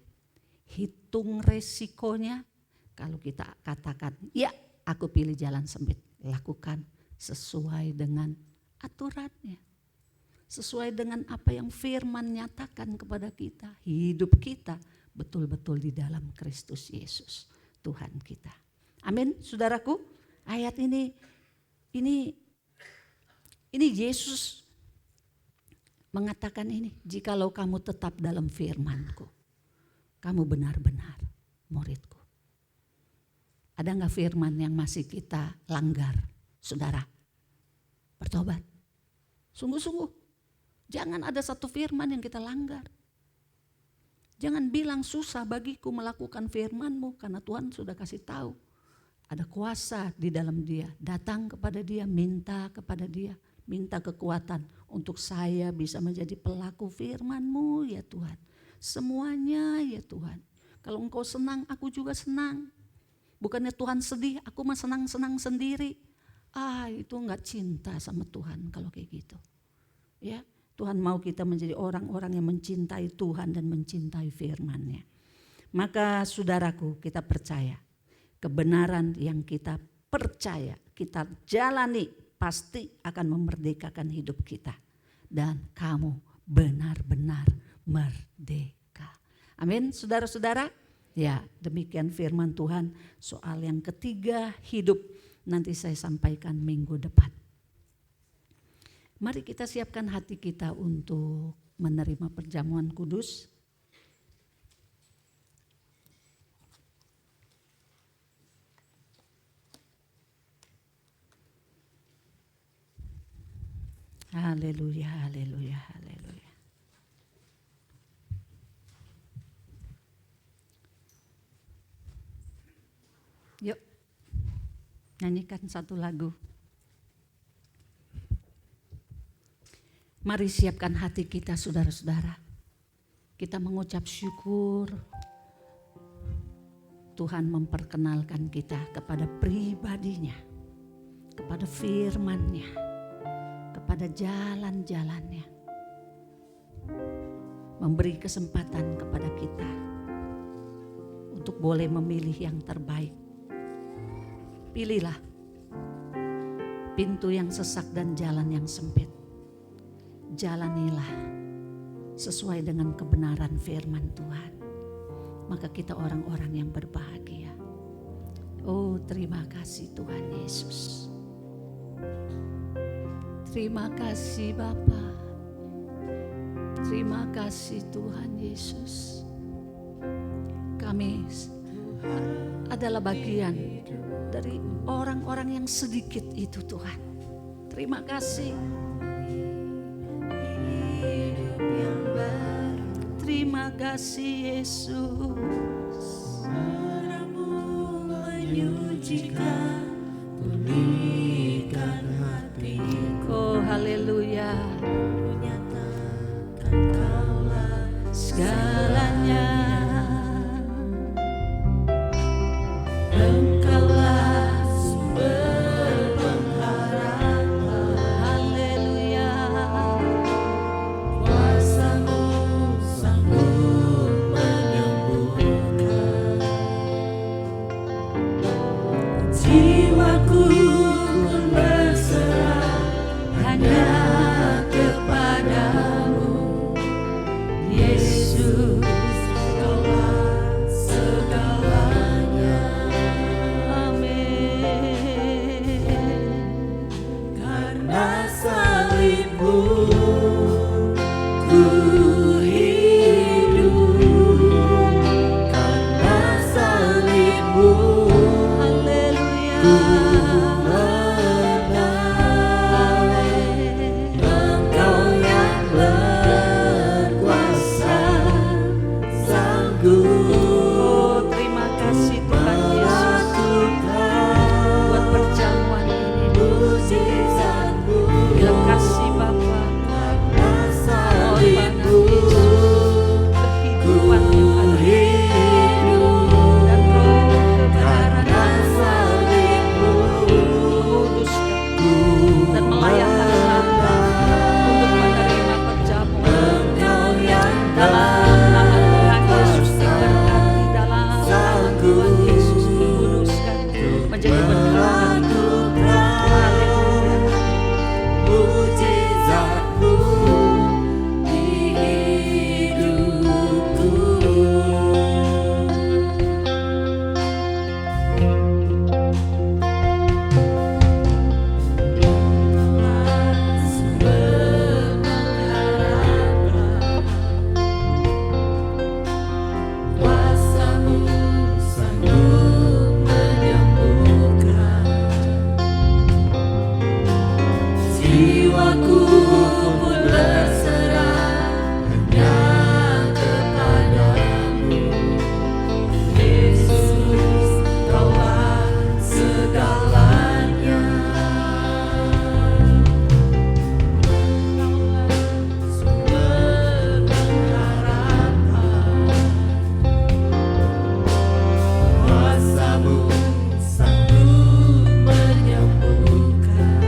hitung resikonya. Kalau kita katakan, ya aku pilih jalan sempit, lakukan sesuai dengan aturannya. Sesuai dengan apa yang firman nyatakan kepada kita. Hidup kita betul-betul di dalam Kristus Yesus, Tuhan kita. Amin, saudaraku. Ayat ini Yesus mengatakan ini. Jikalau kamu tetap dalam firman-Ku, kamu benar-benar murid-Ku. Ada enggak firman yang masih kita langgar, saudara? Bertobat. Sungguh-sungguh. Jangan ada satu firman yang kita langgar. Jangan bilang susah bagiku melakukan firman-Mu, karena Tuhan sudah kasih tahu. Ada kuasa di dalam Dia. Datang kepada Dia, minta kepada Dia. Minta kekuatan untuk saya bisa menjadi pelaku firman-Mu ya Tuhan. Semuanya ya Tuhan. Kalau Engkau senang, aku juga senang. Bukannya Tuhan sedih, aku mah senang-senang sendiri. Itu enggak cinta sama Tuhan kalau kayak gitu. Ya, Tuhan mau kita menjadi orang-orang yang mencintai Tuhan dan mencintai firman-Nya. Maka saudaraku, kita percaya kebenaran yang kita percaya, kita jalani pasti akan memerdekakan hidup kita. Dan kamu benar-benar merdeka. Amin, saudara-saudara. Ya, demikian firman Tuhan soal yang ketiga, hidup. Nanti saya sampaikan minggu depan. Mari kita siapkan hati kita untuk menerima perjamuan kudus. Haleluya, haleluya, haleluya. Yuk, nyanyikan satu lagu. Mari siapkan hati kita saudara-saudara. Kita mengucap syukur Tuhan memperkenalkan kita kepada pribadinya, kepada firman-Nya, kepada jalan-jalannya. Memberi kesempatan kepada kita untuk boleh memilih yang terbaik. Pilihlah pintu yang sesak dan jalan yang sempit. Jalanilah sesuai dengan kebenaran firman Tuhan. Maka kita orang-orang yang berbahagia. Oh, terima kasih Tuhan Yesus. Terima kasih Bapa. Terima kasih Tuhan Yesus. Kami adalah bagian dari orang-orang yang sedikit itu Tuhan. Terima kasih. Terima kasih Yesus. Suaramu menyucikan, pulihkan hati. Oh haleluya. Menyatakan Kaulah Segalanya. Engkaulah sumber pengharapan. Haleluya. Kuasa-Mu sanggup menyembuhkan. Jiwaku pun berserah hanya kepadamu. Yesus, Kaulah segalanya. Amin. Karena salib-Mu ku hidup. Karena salib-Mu Haleluya. Engkau yang berkuasa sanggup. Oh terima kasih Tuhan Yesus buat perjamuan ini. Mujizat-Mu Bila kasih Bapa, karena oh Tuhan salib-Mu Yesus, kehidupan yang ada dan roh kebenaran karena salib-Mu menguduskan dan melayakkan hamba untuk menerima perjamuan. Engkau yang Dalam nama Tuhan Yesus diberkati, dalam nama Tuhan Yesus dikuduskan menjadi berkat. Haleluya. mujizat-Mu di hidupku. Sumber pengharapan. Kuasa-Mu sanggup menyembuhkan. Jiwaku pun berserah hanya kepadamu. Yesus, Kaulah segalanya. Sumber pengharapan. Kuasa-Mu sanggup menyembuhkan.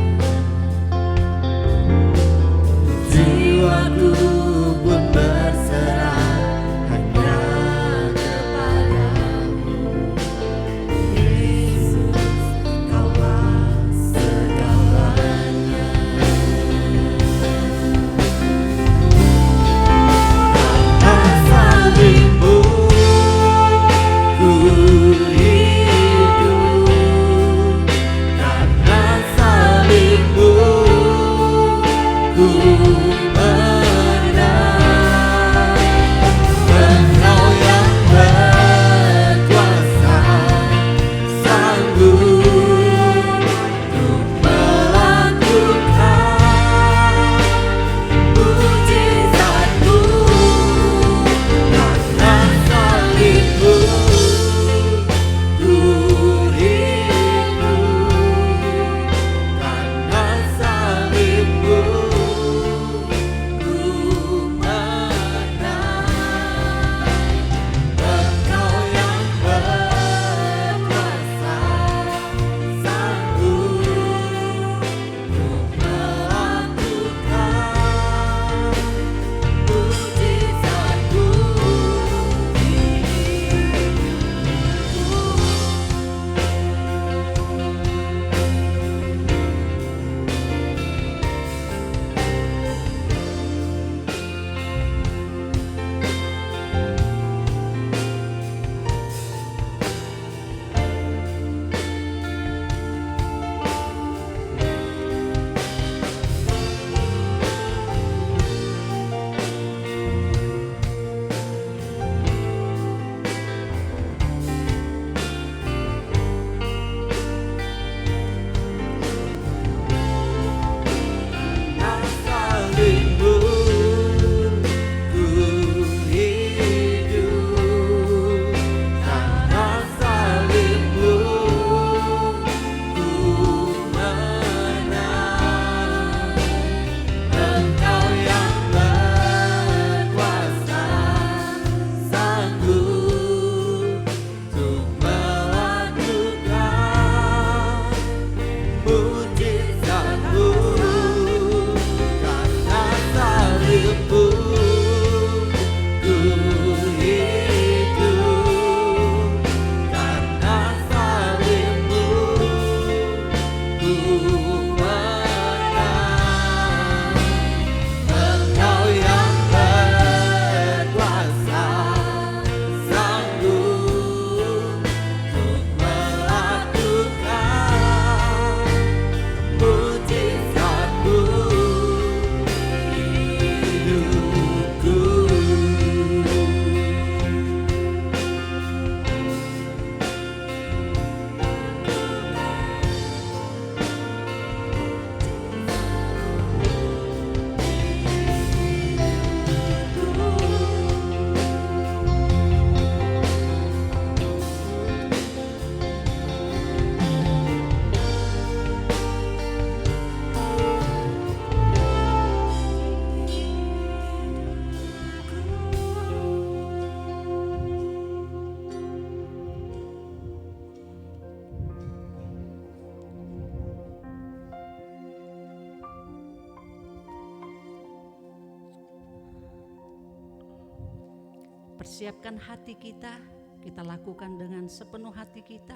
persiapkan hati kita, kita lakukan dengan sepenuh hati kita,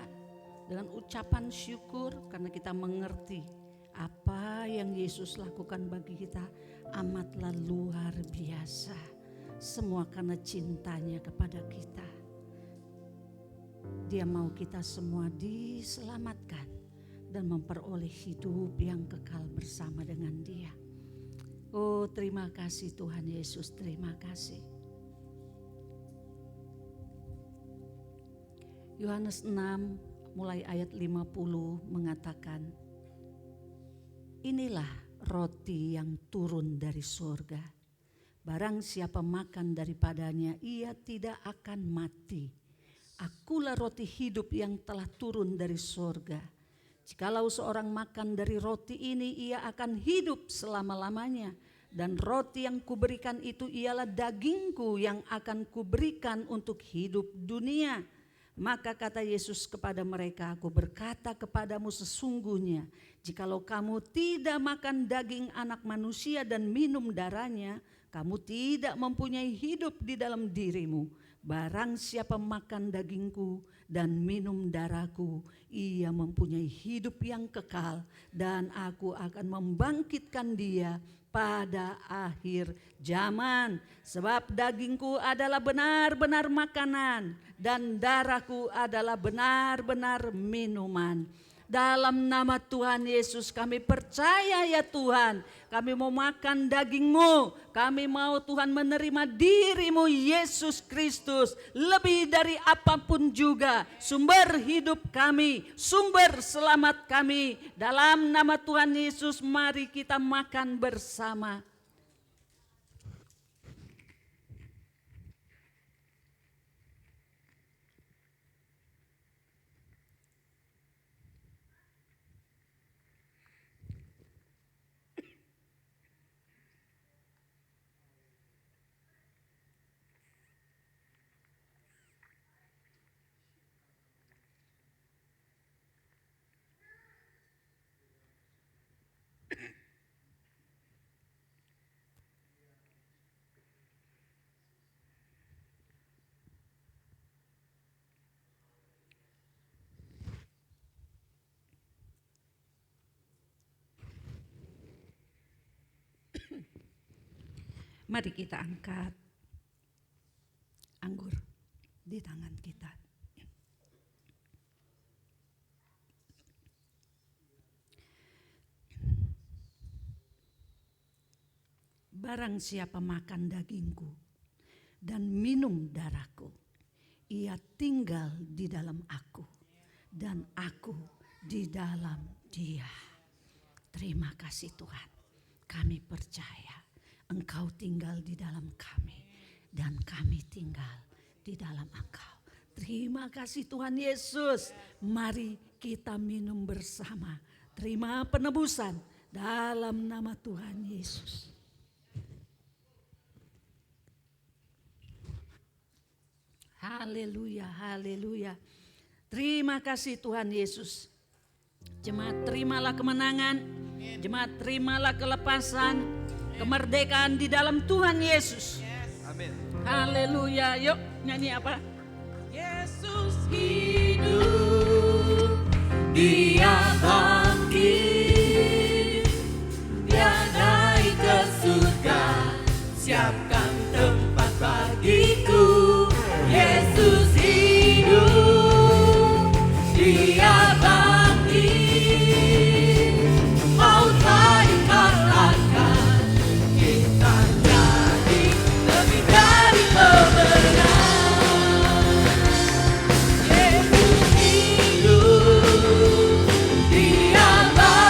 dengan ucapan syukur karena kita mengerti apa yang Yesus lakukan bagi kita amatlah luar biasa. Semua karena cintanya kepada kita. Dia mau kita semua diselamatkan dan memperoleh hidup yang kekal bersama dengan Dia. Oh, terima kasih Tuhan Yesus, terima kasih. Yohanes 6 mulai ayat 50 mengatakan, inilah roti yang turun dari surga. Barang siapa makan daripadanya, ia tidak akan mati. Akulah roti hidup yang telah turun dari surga. Jikalau seorang makan dari roti ini, ia akan hidup selama-lamanya. Dan roti yang kuberikan itu ialah dagingku yang akan kuberikan untuk hidup dunia. Maka kata Yesus kepada mereka, aku berkata kepadamu sesungguhnya, jikalau kamu tidak makan daging anak manusia dan minum darahnya, kamu tidak mempunyai hidup di dalam dirimu. Barang siapa makan dagingku dan minum darahku, ia mempunyai hidup yang kekal, dan aku akan membangkitkan dia pada akhir zaman. Sebab dagingku adalah benar-benar makanan dan darahku adalah benar-benar minuman. Dalam nama Tuhan Yesus kami percaya ya Tuhan, kami mau makan daging-Mu, kami mau Tuhan menerima diri-Mu Yesus Kristus lebih dari apapun juga, sumber hidup kami, sumber selamat kami. Dalam nama Tuhan Yesus mari kita makan bersama. Mari kita angkat anggur di tangan kita. Barang siapa makan dagingku dan minum darahku, ia tinggal di dalam aku dan aku di dalam dia. Terima kasih Tuhan, kami percaya Engkau tinggal di dalam kami dan kami tinggal di dalam Engkau. Terima kasih Tuhan Yesus. Mari kita minum bersama. Terima penebusan dalam nama Tuhan Yesus. Haleluya, haleluya. Terima kasih Tuhan Yesus. Jemaat terimalah kemenangan, jemaat terimalah kelepasan, kemerdekaan di dalam Tuhan Yesus. Amin. Haleluya. Yuk nyanyi apa? Yesus hidup, Dia bangkit, Dia naik ke surga, siapkan tempat bagiku. Yesus hidup, Dia bangkit, maut telah dikalahkan, kita jadi lebih dari pemenang. Yesus hidup, Dia bangkit.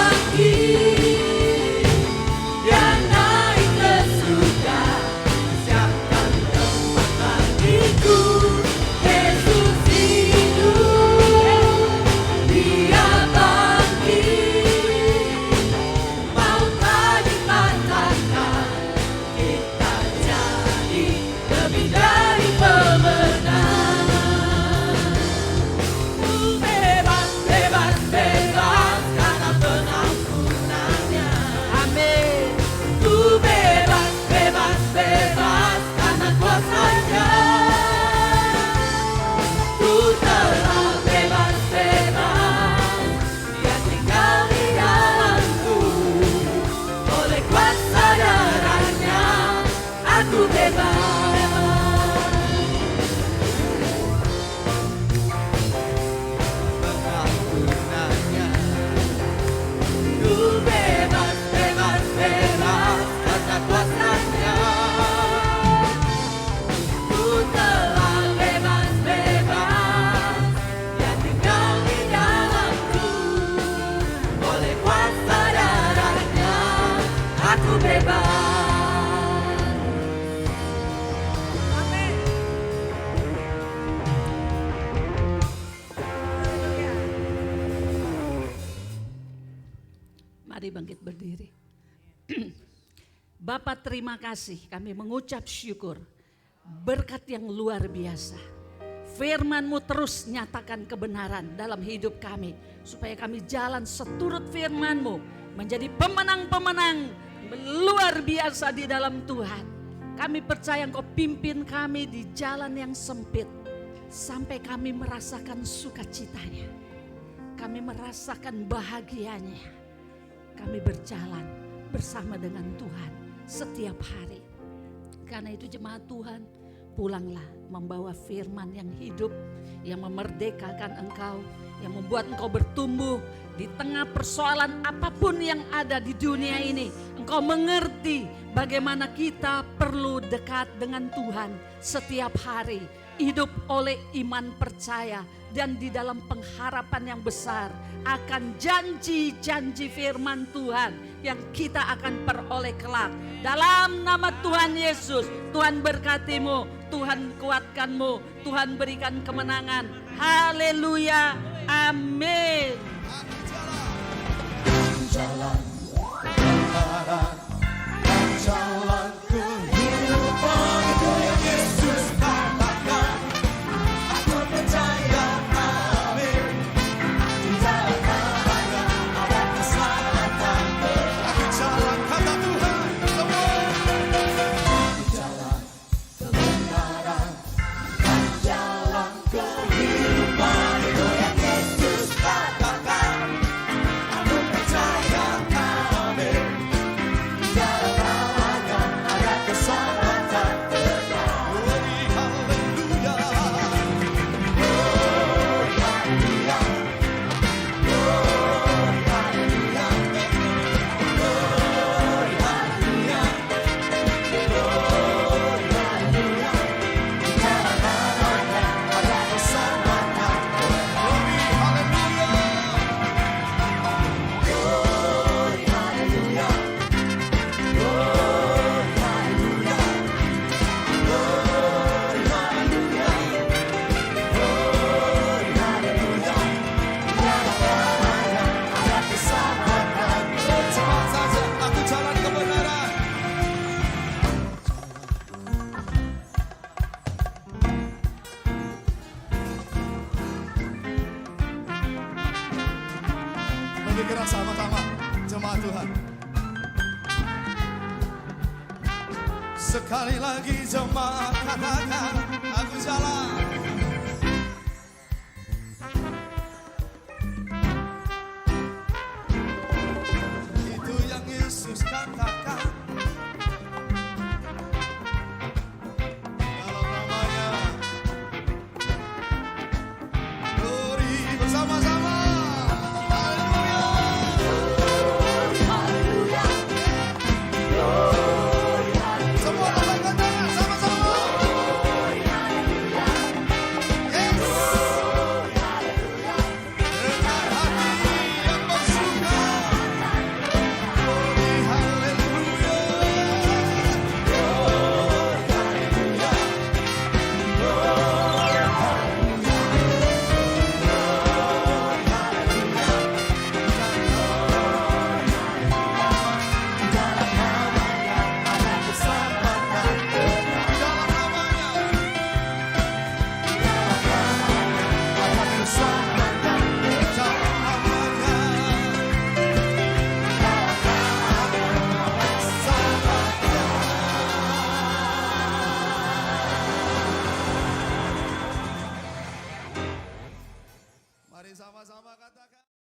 Mari bangkit berdiri. Bapa, terima kasih, kami mengucap syukur. Berkat yang luar biasa. Firman-Mu terus nyatakan kebenaran dalam hidup kami. Supaya kami jalan seturut firman-Mu. Menjadi pemenang-pemenang luar biasa di dalam Tuhan. Kami percaya Engkau pimpin kami di jalan yang sempit. Sampai kami merasakan sukacitanya. Kami merasakan bahagianya. Kami berjalan bersama dengan Tuhan setiap hari. Karena itu jemaat Tuhan, pulanglah membawa firman yang hidup, yang memerdekakan engkau, yang membuat engkau bertumbuh di tengah persoalan apapun yang ada di dunia ini. Engkau mengerti bagaimana kita perlu dekat dengan Tuhan setiap hari. Hidup oleh iman percaya dan di dalam pengharapan yang besar akan janji-janji firman Tuhan yang kita akan peroleh kelak. Dalam nama Tuhan Yesus, Tuhan berkatimu, Tuhan kuatkanmu, Tuhan berikan kemenangan. Haleluya, amin. Jalan kebenaran, jalan kehidupan, itu yang Yesus katakan. Aku percaya, amin. Di dalam namanya ada keselamatan. Aku jalan kata Tuhan, semua. Di jalan kebenaran, jalan kehidupan, itu yang Yesus katakan. Aku percaya, amin. Di dalam namanya ada keselamatan. Glory, haleluya. Glory, haleluya. Glory, haleluya. Glory, haleluya. Glory, haleluya. Di dalam namanya ada keselamatan. Glory, haleluya. Glory, haleluya. Glory, haleluya. Glory, haleluya. Glory, haleluya. Di dalam namanya ada keselamatan. Cepat saja, aku jalan kebenaran. Lebih keras sama-sama, jemaat Tuhan. Sekali lagi jemaat katakan, aku jalan. Itu yang Yesus katakan. Dalam namanya. Glory bersama-sama. Haleluya. Semua angkat tangan sama-sama. Yes. Dengan hati yang bersuka. Glory, haleluya. Glory, haleluya. Glory, haleluya. Dalam namanya ada keselamatan. Dalam namanya ada keselamatan. Dalam namanya mari sama-sama katakan.